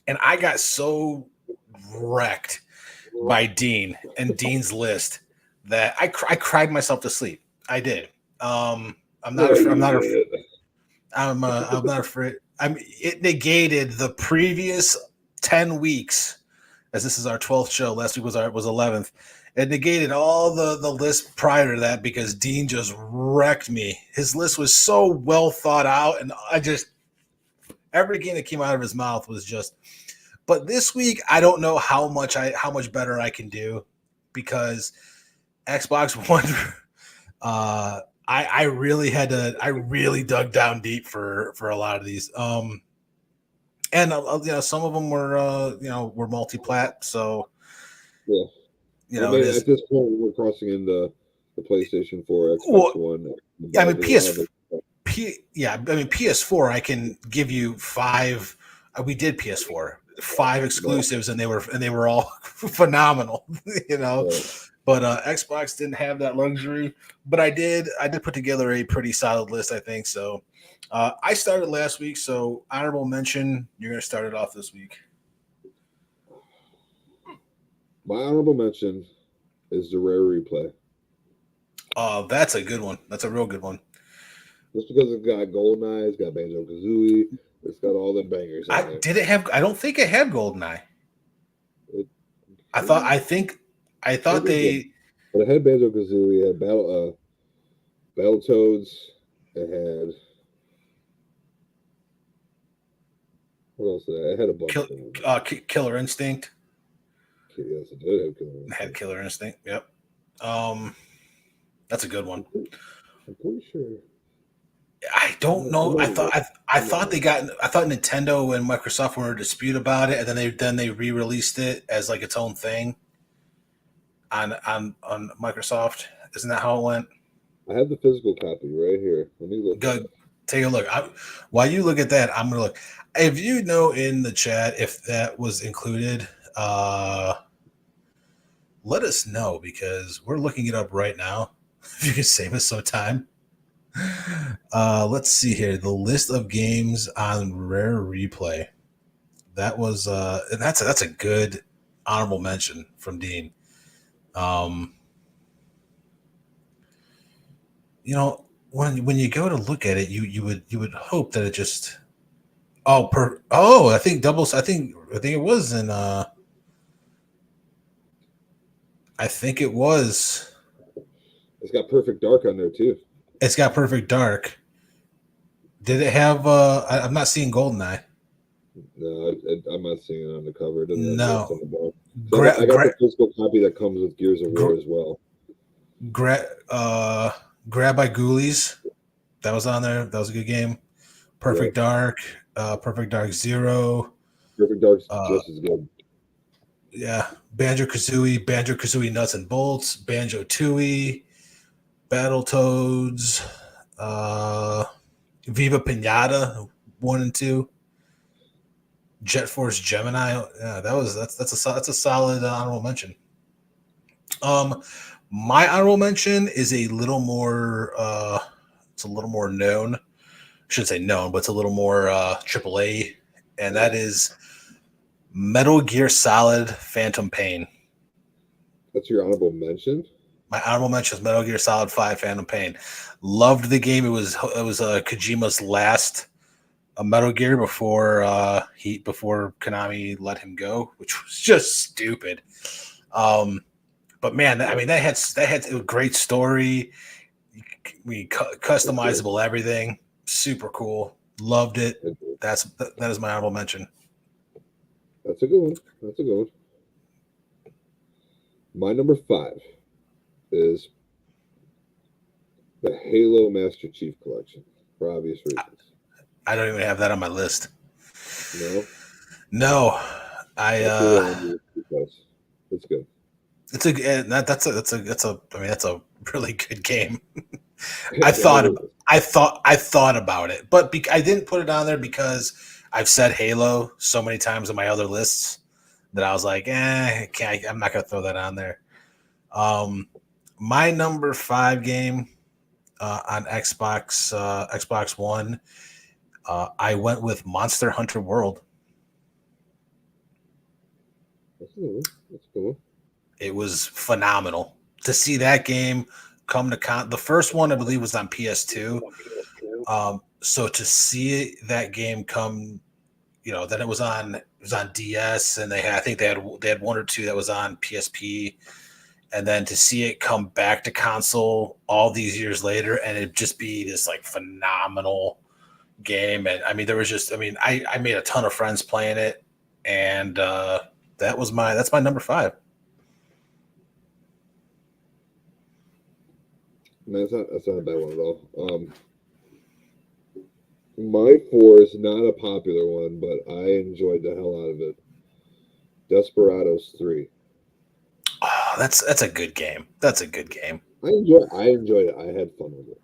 And I got so wrecked by Dean and Dean's list that I cried myself to sleep. I did. I'm not afraid. It negated the previous 10 weeks, as this is our 12th show. Last week was 11th. It negated all the list prior to that because Dean just wrecked me. His list was so well thought out, and every game that came out of his mouth was just. But this week, I don't know how much better I can do because Xbox One. I really dug down deep for a lot of these. And some of them were multi-plat. So yeah, at this point we're crossing in the PlayStation 4, Xbox One. I mean PS4. I can give you 5. We did PS4. 5 exclusives, and they were all phenomenal, But Xbox didn't have that luxury. But I did put together a pretty solid list, I think. So I started last week. So honorable mention, you're going to start it off this week. My honorable mention is the Rare Replay. Oh, that's a good one. That's a real good one. Just because it's got GoldenEye, it's got Banjo-Kazooie. It's got all the bangers. I don't think it had GoldenEye. I thought they. But it had Banjo-Kazooie. It had Battletoads. It had. What else did it had a bunch of them. Killer Instinct. Yes, it did have Killer Instinct. It had Killer Instinct. Yep. That's a good one. I'm pretty sure. I don't know. I thought Nintendo and Microsoft were in a dispute about it, and then they re-released it as like its own thing on Microsoft. Isn't that how it went? I have the physical copy right here. Let me look. Go take a look. While you look at that, I'm gonna look. If you know in the chat if that was included, let us know because we're looking it up right now. If you could save us some time. Let's see here. The list of games on Rare Replay. That was that's a good honorable mention from Dean. When you go to look at it, you would hope that it just I think it was in I think it was. It's got Perfect Dark on there too. It's got Perfect Dark. Did it have I'm not seeing GoldenEye. No, I'm not seeing it on the cover. It doesn't have Ghost on No. the back. So Gra- I got the gra- physical copy that comes with Gears of War gra- as well. Grab by Ghoulies. That was on there. That was a good game. Yeah, Perfect Dark. Perfect Dark Zero. Perfect Dark's Uh, just as good. yeah. Banjo Kazooie Nuts and Bolts. Banjo Tooie. Battletoads. Viva Pinata 1 and 2. Jet Force Gemini. Yeah, that's a solid honorable mention. My honorable mention is a little more it's a little more known. I shouldn't say known, but it's a little more AAA, and that is Metal Gear Solid Phantom Pain. That's your honorable mention? My honorable mention is Metal Gear Solid 5 Phantom Pain. Loved the game. It was Kojima's last Metal Gear before Konami let him go, which was just stupid. But man, I mean that had a great story. Customizable everything, super cool. Loved it. That is my honorable mention. That's a good one. That's a good one. My number 5 is the Halo Master Chief Collection for obvious reasons. I don't even have that on my list. No, No, it's good. It's a really good game. Yeah, I thought about it, but I didn't put it on there because I've said Halo so many times in my other lists that I was like, I'm not gonna throw that on there. My number 5 game on Xbox One, I went with Monster Hunter World. That's cool. It was phenomenal to see that game come to the first one, I believe, was on PS2. So to see that game come, then it was on DS, and I think they had one or two that was on PSP, and then to see it come back to console all these years later, and it just be this like phenomenal game. And I mean, I made a ton of friends playing it, and that's my number 5. Man, that's not a bad one at all. My 4 is not a popular one, but I enjoyed the hell out of it. Desperados 3. Oh, that's a good game. That's a good game. I enjoyed it. I had fun with it.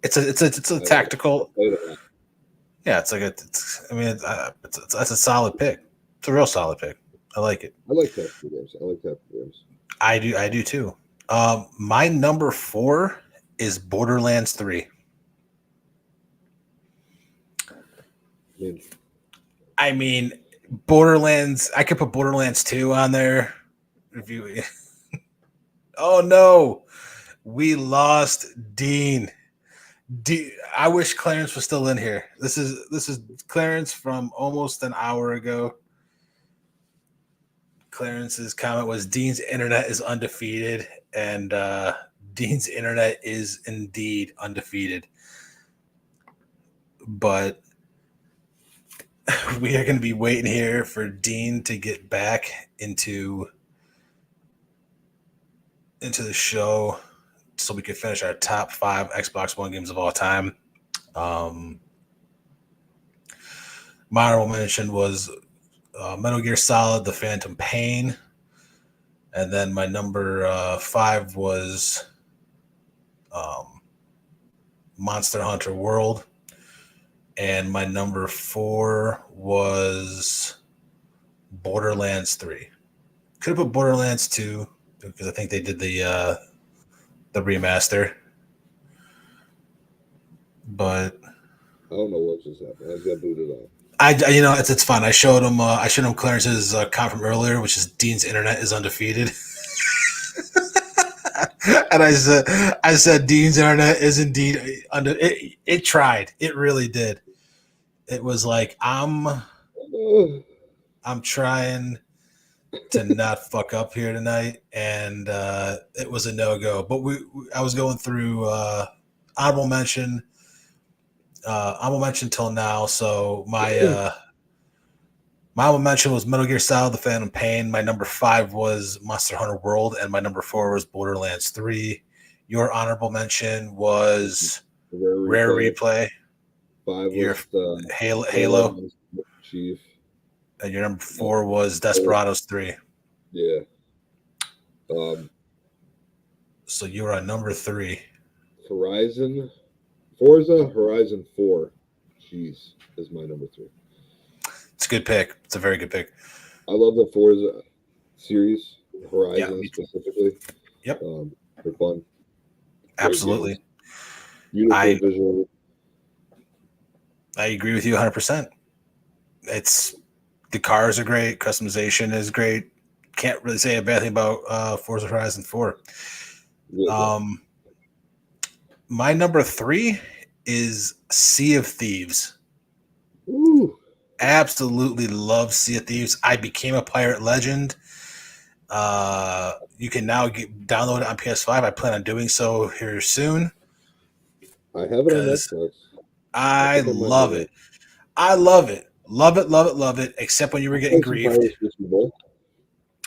It's a tactical. Yeah, it's a solid pick. It's a real solid pick. I like it. I like tactical games. I do too. My number 4 is Borderlands 3. I mean, Borderlands. I could put Borderlands 2 on there. Oh no, we lost Dean. I wish Clarence was still in here. This is Clarence from almost an hour ago. Clarence's comment was Dean's internet is undefeated, and Dean's internet is indeed undefeated. But we are going to be waiting here for Dean to get back into the show so we can finish our top 5 Xbox One games of all time. My honorable mention was Metal Gear Solid, The Phantom Pain. And then my number 5 was Monster Hunter World. And my number 4 was Borderlands 3. Could have put Borderlands 2 because I think they did the remaster. But I don't know what just happened. I just got booted off. It's fun. I showed him Clarence's comment from earlier, which is Dean's internet is undefeated. And I said Dean's internet is indeed it tried. It really did. It was like I'm trying to not fuck up here tonight, and it was a no-go. But I was going through honorable mention till now. So my My honorable mention was Metal Gear Solid: The Phantom Pain. My number 5 was Monster Hunter World, and my number 4 was Borderlands 3. Your honorable mention was Rare Replay. 5 Your was the Halo. Chief. And your number 4 was Desperados 3. Yeah. So you're on number 3. Forza Horizon 4. Jeez, is my number 3. It's a good pick. It's a very good pick. I love the Forza series, Horizon specifically. Yep. They're fun. Absolutely. Beautiful visual. I agree with you 100%. The cars are great. Customization is great. Can't really say a bad thing about Forza Horizon 4. My number 3 is Sea of Thieves. Ooh. Absolutely love Sea of Thieves. I became a pirate legend. You can now download it on PS5. I plan on doing so here soon. I have it on Xbox. I love it. I love it. Love it, love it, love it. Except when you were getting griefed.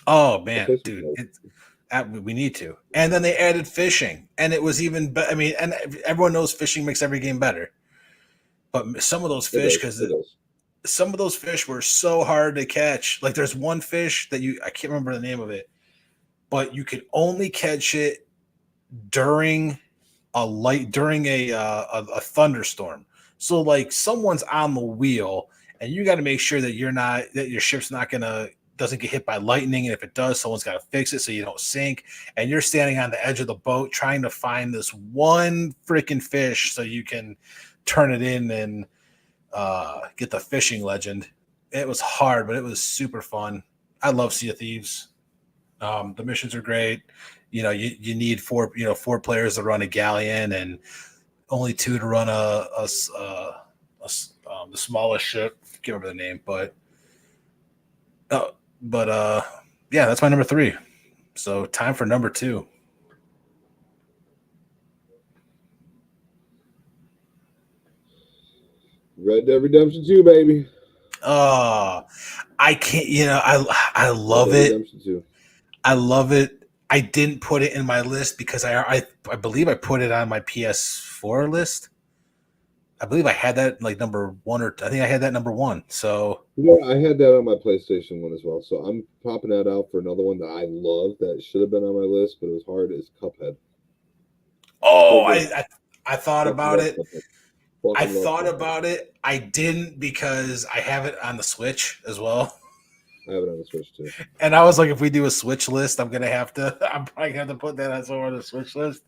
Oh man, dude, we need to. And then they added fishing, and it was even better. I mean, and everyone knows fishing makes every game better. But some of those fish, some of those fish were so hard to catch. Like there's one fish that I can't remember the name of it, but you could only catch it during a thunderstorm. So like someone's on the wheel, and you got to make sure that your ship's doesn't get hit by lightning, and if it does, someone's got to fix it so you don't sink. And you're standing on the edge of the boat trying to find this one freaking fish so you can turn it in and get the fishing legend. It was hard, but it was super fun. I love Sea of Thieves. The missions are great. You need four players to run a galleon and only 2 to run the smallest ship. I can't remember the name, but yeah, that's my number 3. So time for number 2. Red Dead Redemption 2, baby. I can't. I love it. I love it. I didn't put it in my list because I believe I put it on my PS4 list. I believe I had that like number 1, or I think I had that number 1. So I had that on my PlayStation 1 as well. So I'm popping that out for another one that I love that should have been on my list, but it was hard. Is Cuphead. Oh, I thought about it. I thought about it. I didn't because I have it on the Switch as well. I have it on the Switch too. And I was like, if we do a Switch list, I'm probably gonna have to put that on somewhere on the Switch list.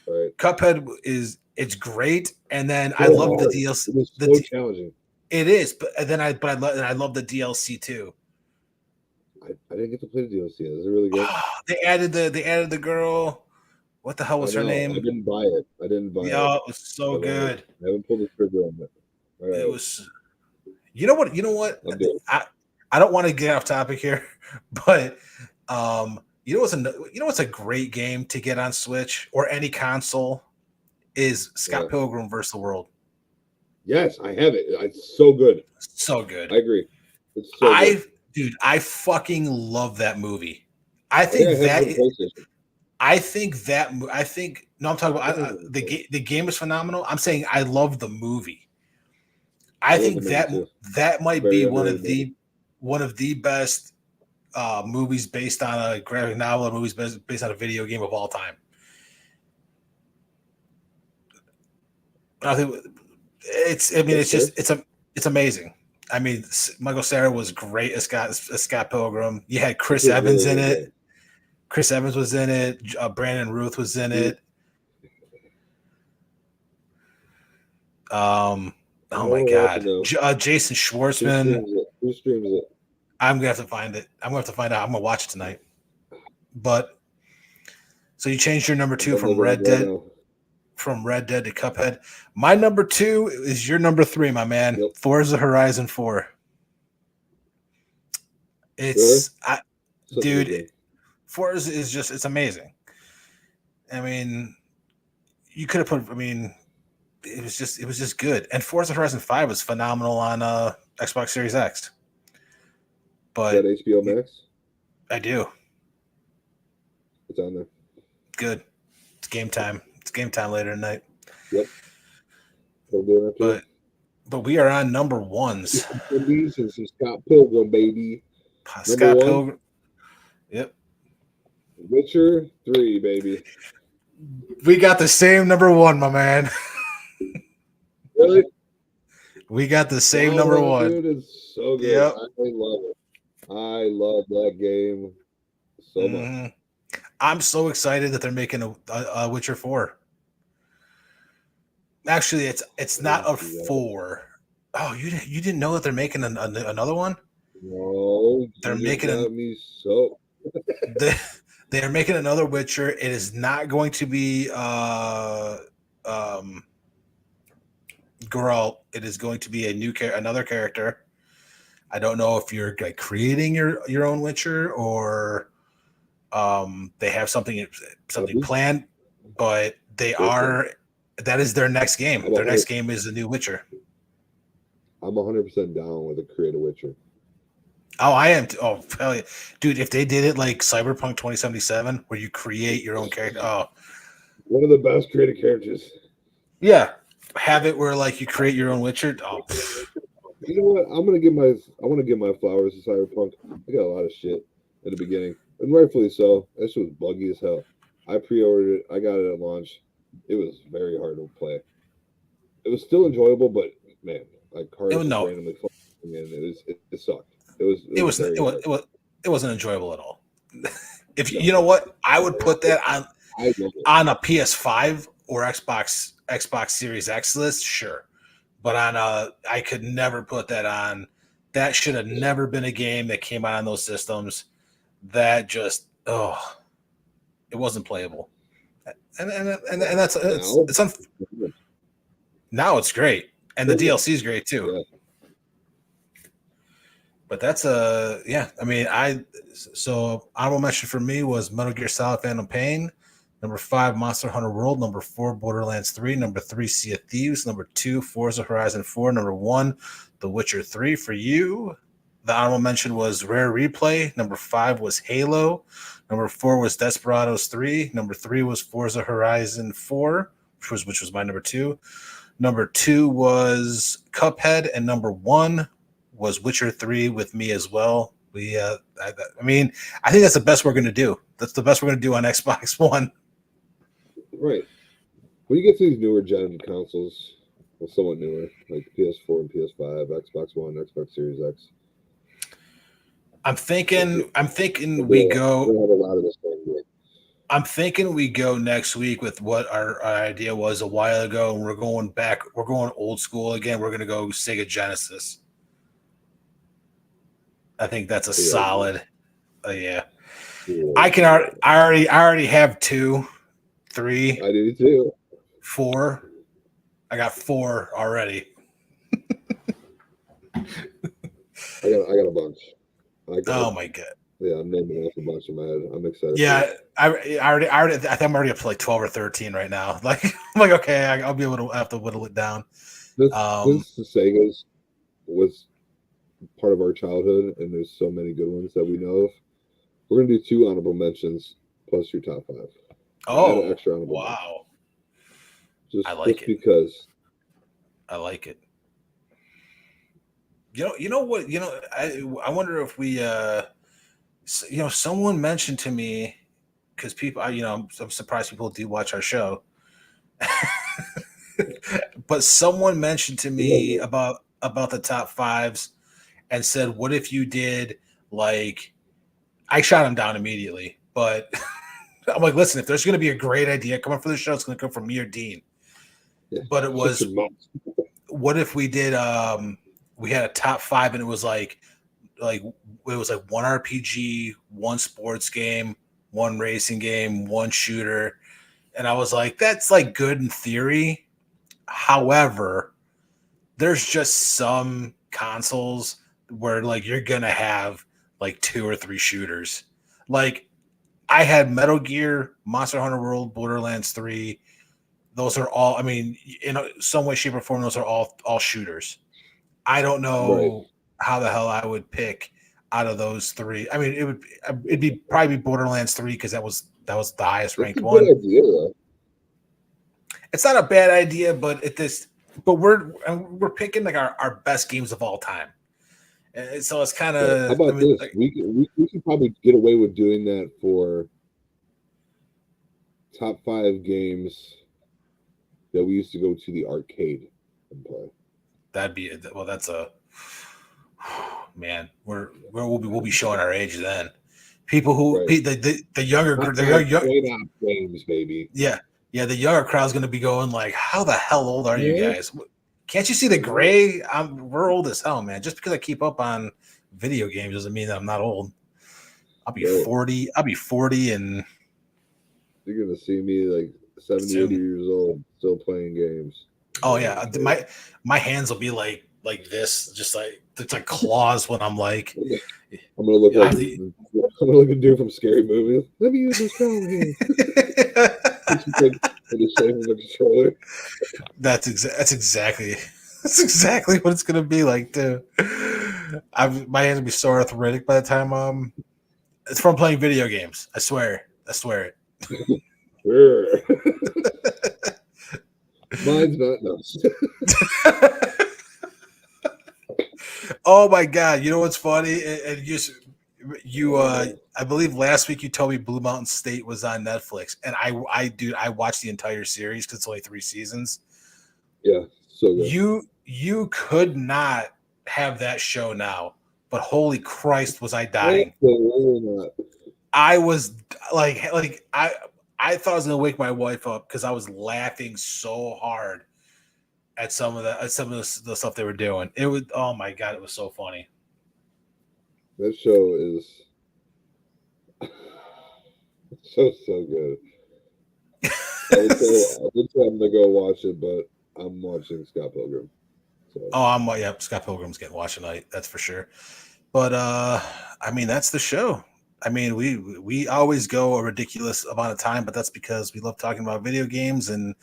Right. Cuphead it's great, and then I love the DLC. It's so challenging. It is, but I love the DLC too. I didn't get to play the DLC. Is it really good? They added the girl. What the hell was her name? I didn't buy it. Yeah, it was so good. I haven't pulled the trigger on it. Right. It was. You know what? I don't want to get off topic here, but what's a great game to get on Switch or any console is Scott Pilgrim vs. the World. Yes, I have it. It's so good. So good. I agree. It's so good. Dude, I fucking love that movie. I'm talking about the game is phenomenal. I'm saying I love the movie. I think that might be one of the best movies based on a graphic novel, movies based on a video game of all time. I think it's amazing. I mean, Michael Cera was great as Scott Pilgrim. You had Chris Evans in it. Chris Evans was in it. Brandon Routh was in it. Oh my God, Jason Schwartzman. Who streams it? I'm gonna have to find it. I'm gonna have to find out. I'm gonna watch it tonight. But so you changed your number 2 from Red Dead to Cuphead. My number 2 is your number 3, my man. Yep. Forza Horizon 4. Forza is just, it's amazing. I mean, you could have put, it was just good. And Forza Horizon 5 was phenomenal on Xbox Series X. But that HBO Max? I do. It's on there. Good. It's game time. It's game time later tonight. Yep. But But we are on number ones. and some Scott Pilgrim, baby. Scott Pilgrim. Yep. Witcher 3, baby. We got the same number one, my man. Really? We got the same number one. Dude, it's so good. Yep. I love it. I love that game so much. I'm so excited that they're making a Witcher 4. Actually, it's not a 4. Oh, you didn't know that they're making another one? No, they're making me so. They are making another Witcher. It is not going to be Geralt. It is going to be another character. I don't know if you're like creating your own Witcher or they have something planned, but that is their next game. Their next game is the new Witcher. I'm 100% down with a create a Witcher. Oh, I am. Oh, hell yeah. Dude, if they did it like Cyberpunk 2077, where you create your own character. Oh, one of the best created characters. Yeah. Have it where like you create your own Witcher. Oh, you know what? I want to give my flowers to Cyberpunk. I got a lot of shit at the beginning, and rightfully so. That shit was buggy as hell. I pre-ordered it. I got it at launch. It was very hard to play. It was still enjoyable, but man, like cards randomly falling in. It sucked. It wasn't enjoyable at all. If you know what, I would put that on a PS5 or Xbox Series X list, sure. But I could never put that on. That should have never been a game that came out on those systems. That just it wasn't playable. And that's now it's great, and the DLC is great too. Yeah. But that's so honorable mention for me was Metal Gear Solid Phantom Pain, number 5 Monster Hunter World, number 4 Borderlands 3, number 3 Sea of Thieves, number 2 Forza Horizon 4, number 1 The Witcher 3 for you. The honorable mention was Rare Replay, number 5 was Halo, number 4 was Desperados 3, number 3 was Forza Horizon 4, which was my number 2. Number 2 was Cuphead, and number 1 was Witcher 3 with me as well. I think that's the best we're going to do. That's the best we're going to do on Xbox One. Right. When you get to these newer gen consoles, well, somewhat newer, like PS4 and PS5, Xbox One, Xbox Series X. I'm thinking we go. We have a lot of this thing. I'm thinking we go next week with what our idea was a while ago, and we're going back. We're going old school again. We're going to go Sega Genesis. I think that's a solid. Yeah. I already have 2, 3. I do too. 4. I got 4 already. I got a bunch. Oh my god. Yeah, I'm naming off a bunch in my head. I'm excited. Yeah, I think I'm already up to like 12 or 13 right now. Like I'm like, okay, I'll be able to have to whittle it down. This Sega's was part of our childhood, and there's so many good ones that we know of. We're gonna do 2 honorable mentions plus your top 5. Oh, extra honorable wow! Just, I like it because I like it. You know what? I wonder if we, someone mentioned to me because people, I'm surprised people do watch our show, but someone mentioned to me about the top 5s. And said, what if you did like, I shot him down immediately, but I'm like, listen, if there's going to be a great idea coming for the show, it's going to come from me or Dean. Yeah, but it was, what if we did, we had a top 5 and it was like it was like 1 RPG, 1 sports game, 1 racing game, 1 shooter. And I was like, that's like good in theory. However, there's just some consoles where like you're gonna have like 2 or 3 shooters. Like I had Metal Gear, Monster Hunter World, Borderlands 3. Those are all, I mean, in some way, shape, or form, those are all shooters. I don't know how the hell I would pick out of those three. I mean, it'd be probably Borderlands 3 because that was the highest That's ranked a one. good idea, though. It's not a bad idea, but we're picking like our best games of all time. And so it's kind of. How about this? Like, we could probably get away with doing that for top 5 games that we used to go to the arcade and play. that'd be well. That's a man. We'll be showing our age then. People who Right. the younger Top the 5 young plain-op games, baby. yeah the younger crowd's going to be going like, how the hell old are you Yeah. guys? Can't you see the gray? We're old as hell, man. Just because I keep up on video games doesn't mean that I'm not old. I'll be Right. 40. I'll be 40 and You're gonna see me like 70, Soon. 80 years old, still playing games. oh yeah, my hands will be like this, just like it's like claws when I'm like. I'm gonna look Yeah, like I think- I'm gonna look a dude from Scary Movie. Let me use my strong hand. Just shaving the controller. That's exactly what it's gonna be like too. My hands will be so arthritic by the time it's from playing video games. I swear it. Sure. Mine's not nuts. Oh my god! You know what's funny? And I believe last week you told me Blue Mountain State was on Netflix, and I watched the entire series because it's only 3 seasons. Yeah, so good. You could not have that show now, but holy Christ, was I dying! Absolutely not. I was like I thought I was gonna wake my wife up because I was laughing so hard at some of the stuff they were doing. It was, oh my god, it was so funny. That show is so good. I would say I'm gonna go watch it, but I'm watching Scott Pilgrim. So. Oh, Scott Pilgrim's getting watched tonight, that's for sure. But I mean, that's the show. I mean, we always go a ridiculous amount of time, but that's because we love talking about video games and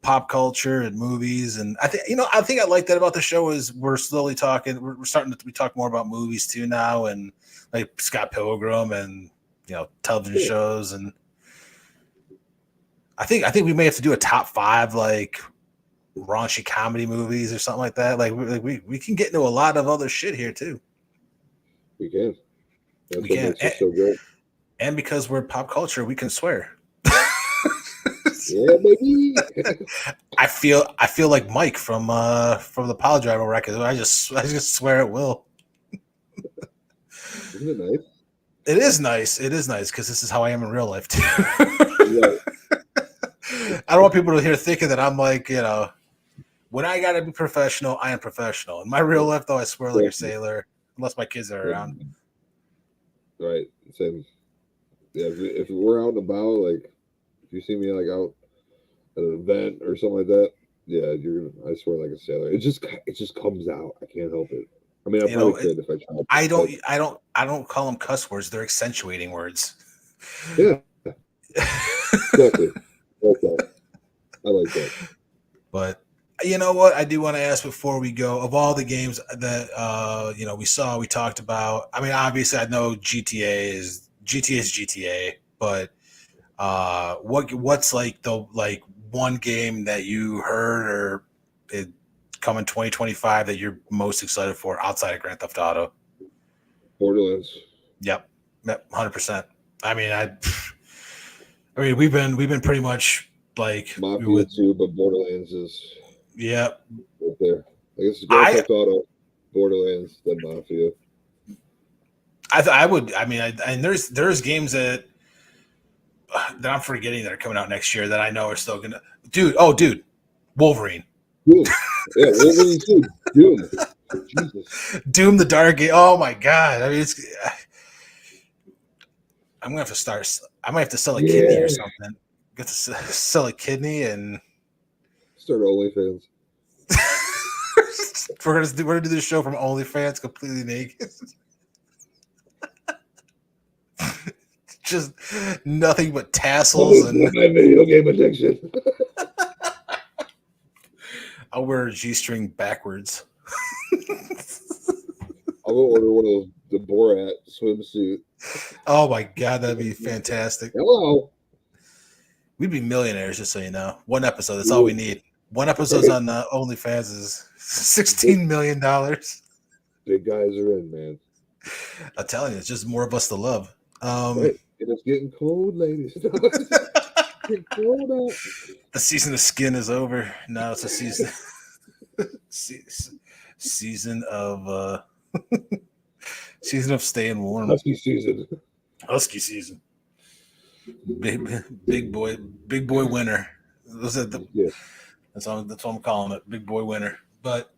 pop culture and movies. And I think I like that about the show is we're slowly talking. We're starting to talk more about movies too now, and like Scott Pilgrim and television shows. And I think we may have to do a top 5 like raunchy comedy movies or something like that. Like we can get into a lot of other shit here too. We can. That's We what can. makes it so good. And because we're pop culture, we can swear. Yeah, baby. I feel like Mike from the Pile Driver record. I just swear at will. Isn't it nice? It is nice. It is nice because this is how I am in real life too. Right. I don't want people to hear thinking that I'm like, when I gotta be professional, I am professional. In my real life, though, I swear like a sailor, unless my kids are around. Right. Same. Yeah. If we're out and about, like if you see me like out at an event or something like that, yeah, I swear like a sailor. It just comes out. I can't help it. I mean, I probably could if I tried. I don't call them cuss words. They're accentuating words. Yeah. Exactly. Okay. I like that. But you know what? I do want to ask before we go, of all the games that we talked about. I mean, obviously, I know GTA is GTA, but what's like the one game that you heard or it coming 2025 that you're most excited for outside of Grand Theft Auto? Borderlands. Yep, 100%. I mean, we've been pretty much like Mafia 2, but Borderlands is right there. I guess it's Grand Theft Auto, Borderlands, then Mafia. I would. I mean, and there's games that I'm forgetting that are coming out next year that I know are still gonna. Dude, Wolverine. Doom. Yeah, Wolverine 2. Doom. Jesus. Doom the Dark Game. Oh my god. I mean, I'm gonna have to start. I might have to sell a kidney or something. Get to sell a kidney and start OnlyFans. We're gonna do this show from OnlyFans completely naked. Just nothing but tassels and my video game addiction. I'll wear a G-string backwards. I'll go order one of those the Borat swimsuit. Oh my god, that'd be fantastic. Hello. We'd be millionaires, just so you know. One episode, that's all we need. One episode's on OnlyFans is $16 million. Big guys are in, man. I'm telling you, it's just more of us to love. Right. And it's getting cold, ladies. It's getting cold out. The season of skin is over. Now it's a season season of season of staying warm. Husky season. Husky season. Big boy winter. That's what I'm calling it. Big boy winter. But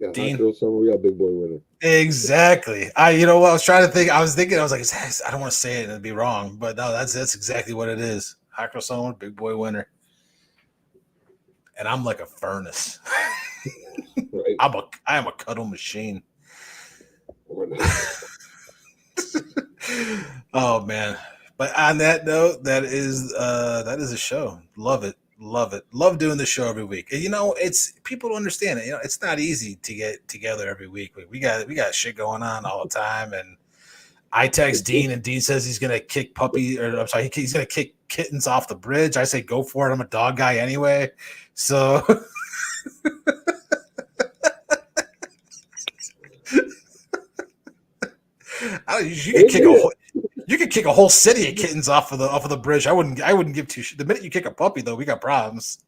yeah, Dean, hot girl summer, we got big boy winter. Exactly. You know what I was trying to think. I was like, I don't want to say it and it'd be wrong, but no, that's exactly what it is. Hot girl summer, big boy winter. And I'm like a furnace. Right. I am a cuddle machine. Oh man. But on that note, that is a show. Love it. Love doing the show every week. And, it's people don't understand it. It's not easy to get together every week. We got shit going on all the time. And I text Dean, and Dean says he's gonna kick he's gonna kick kittens off the bridge. I say go for it. I'm a dog guy anyway. So you could kick a whole city of kittens off of the bridge. I wouldn't give two shit. The minute you kick a puppy, though, we got problems.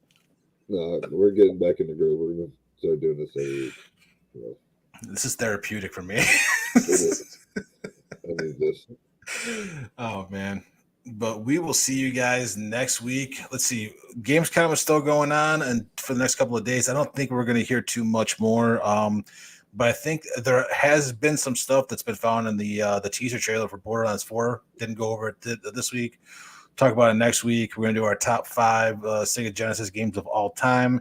No, we're getting back in the groove. We're gonna start doing this every week. This is therapeutic for me. I need this. Oh man. But we will see you guys next week. Let's see. Gamescom is still going on, and for the next couple of days, I don't think we're going to hear too much more. But I think there has been some stuff that's been found in the teaser trailer for Borderlands 4. Didn't go over it this week. Talk about it next week. We're going to do our top 5 Sega Genesis games of all time.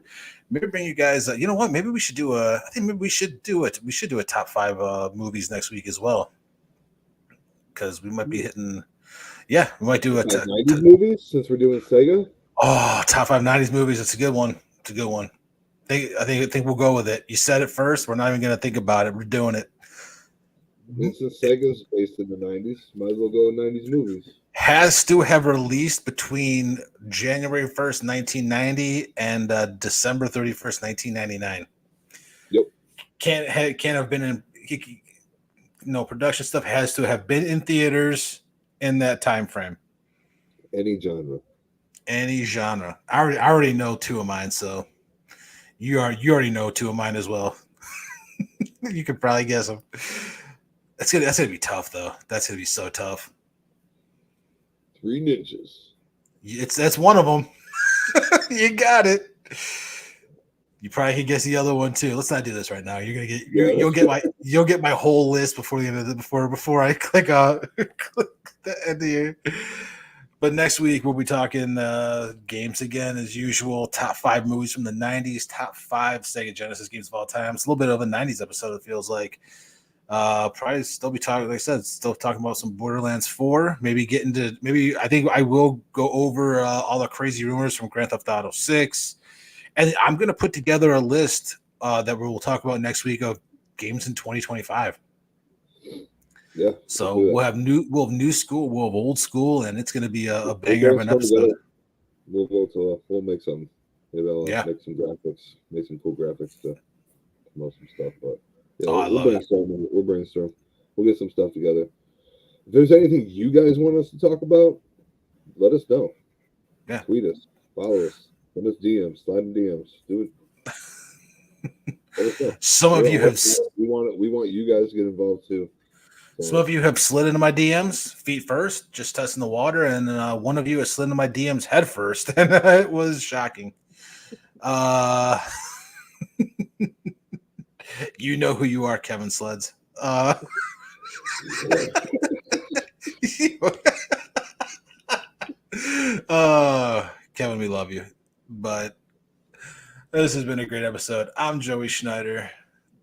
Maybe bring you guys. You know what? Maybe we should do a. I think maybe we should do it. We should do a top 5 movies next week as well, because we might be hitting. Yeah, we might do a 90s movies since we're doing Sega. Oh, top 5 90s movies. It's a good one. I think we'll go with it. You said it first. We're not even going to think about it. We're doing it. Since Sega's based in the 90s, might as well go with 90s movies. Has to have released between January 1st, 1990 and December 31st, 1999. Yep. Can't have been in production stuff has to have been in theaters in that time frame. Any genre. I already know 2 of mine, so you already know 2 of mine as well. You could probably guess them. That's gonna be tough though. That's gonna be so tough. 3 Ninjas. That's one of them. You got it. You probably can guess the other one too. Let's not do this right now. You're gonna get you'll get my whole list before the end of before I click the end of the year. But next week we'll be talking games again as usual. Top 5 movies from the 90s. Top 5 Sega Genesis games of all time. It's a little bit of a 90s episode. It feels like. Probably still be talking. Like I said, still talking about some Borderlands 4. Maybe I think I will go over all the crazy rumors from Grand Theft Auto 6. And I'm going to put together a list that we will talk about next week of games in 2025. Yeah. So we'll have new school, we'll have old school, and it's going to be a banger of an episode. We'll make some. Maybe I'll make some graphics, make some cool graphics to promote some stuff. But yeah, we'll brainstorm. We'll get some stuff together. If there's anything you guys want us to talk about, let us know. Yeah. Tweet us, follow us. Send us DMs, slide in DMs. Do it. Some of you have. We want you guys to get involved too. So, some of you have slid into my DMs feet first, just testing the water, and one of you has slid into my DMs head first, and it was shocking. You know who you are, Kevin Sleds. Kevin, we love you. But this has been a great episode. I'm Joey Schneider.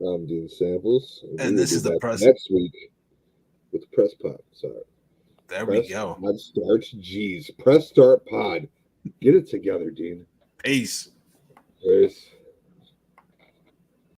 I'm Dean Samples. And this is the press. Next week with the Press Pod. Sorry. There we go. Press Start Pod. Get it together, Dean. Peace.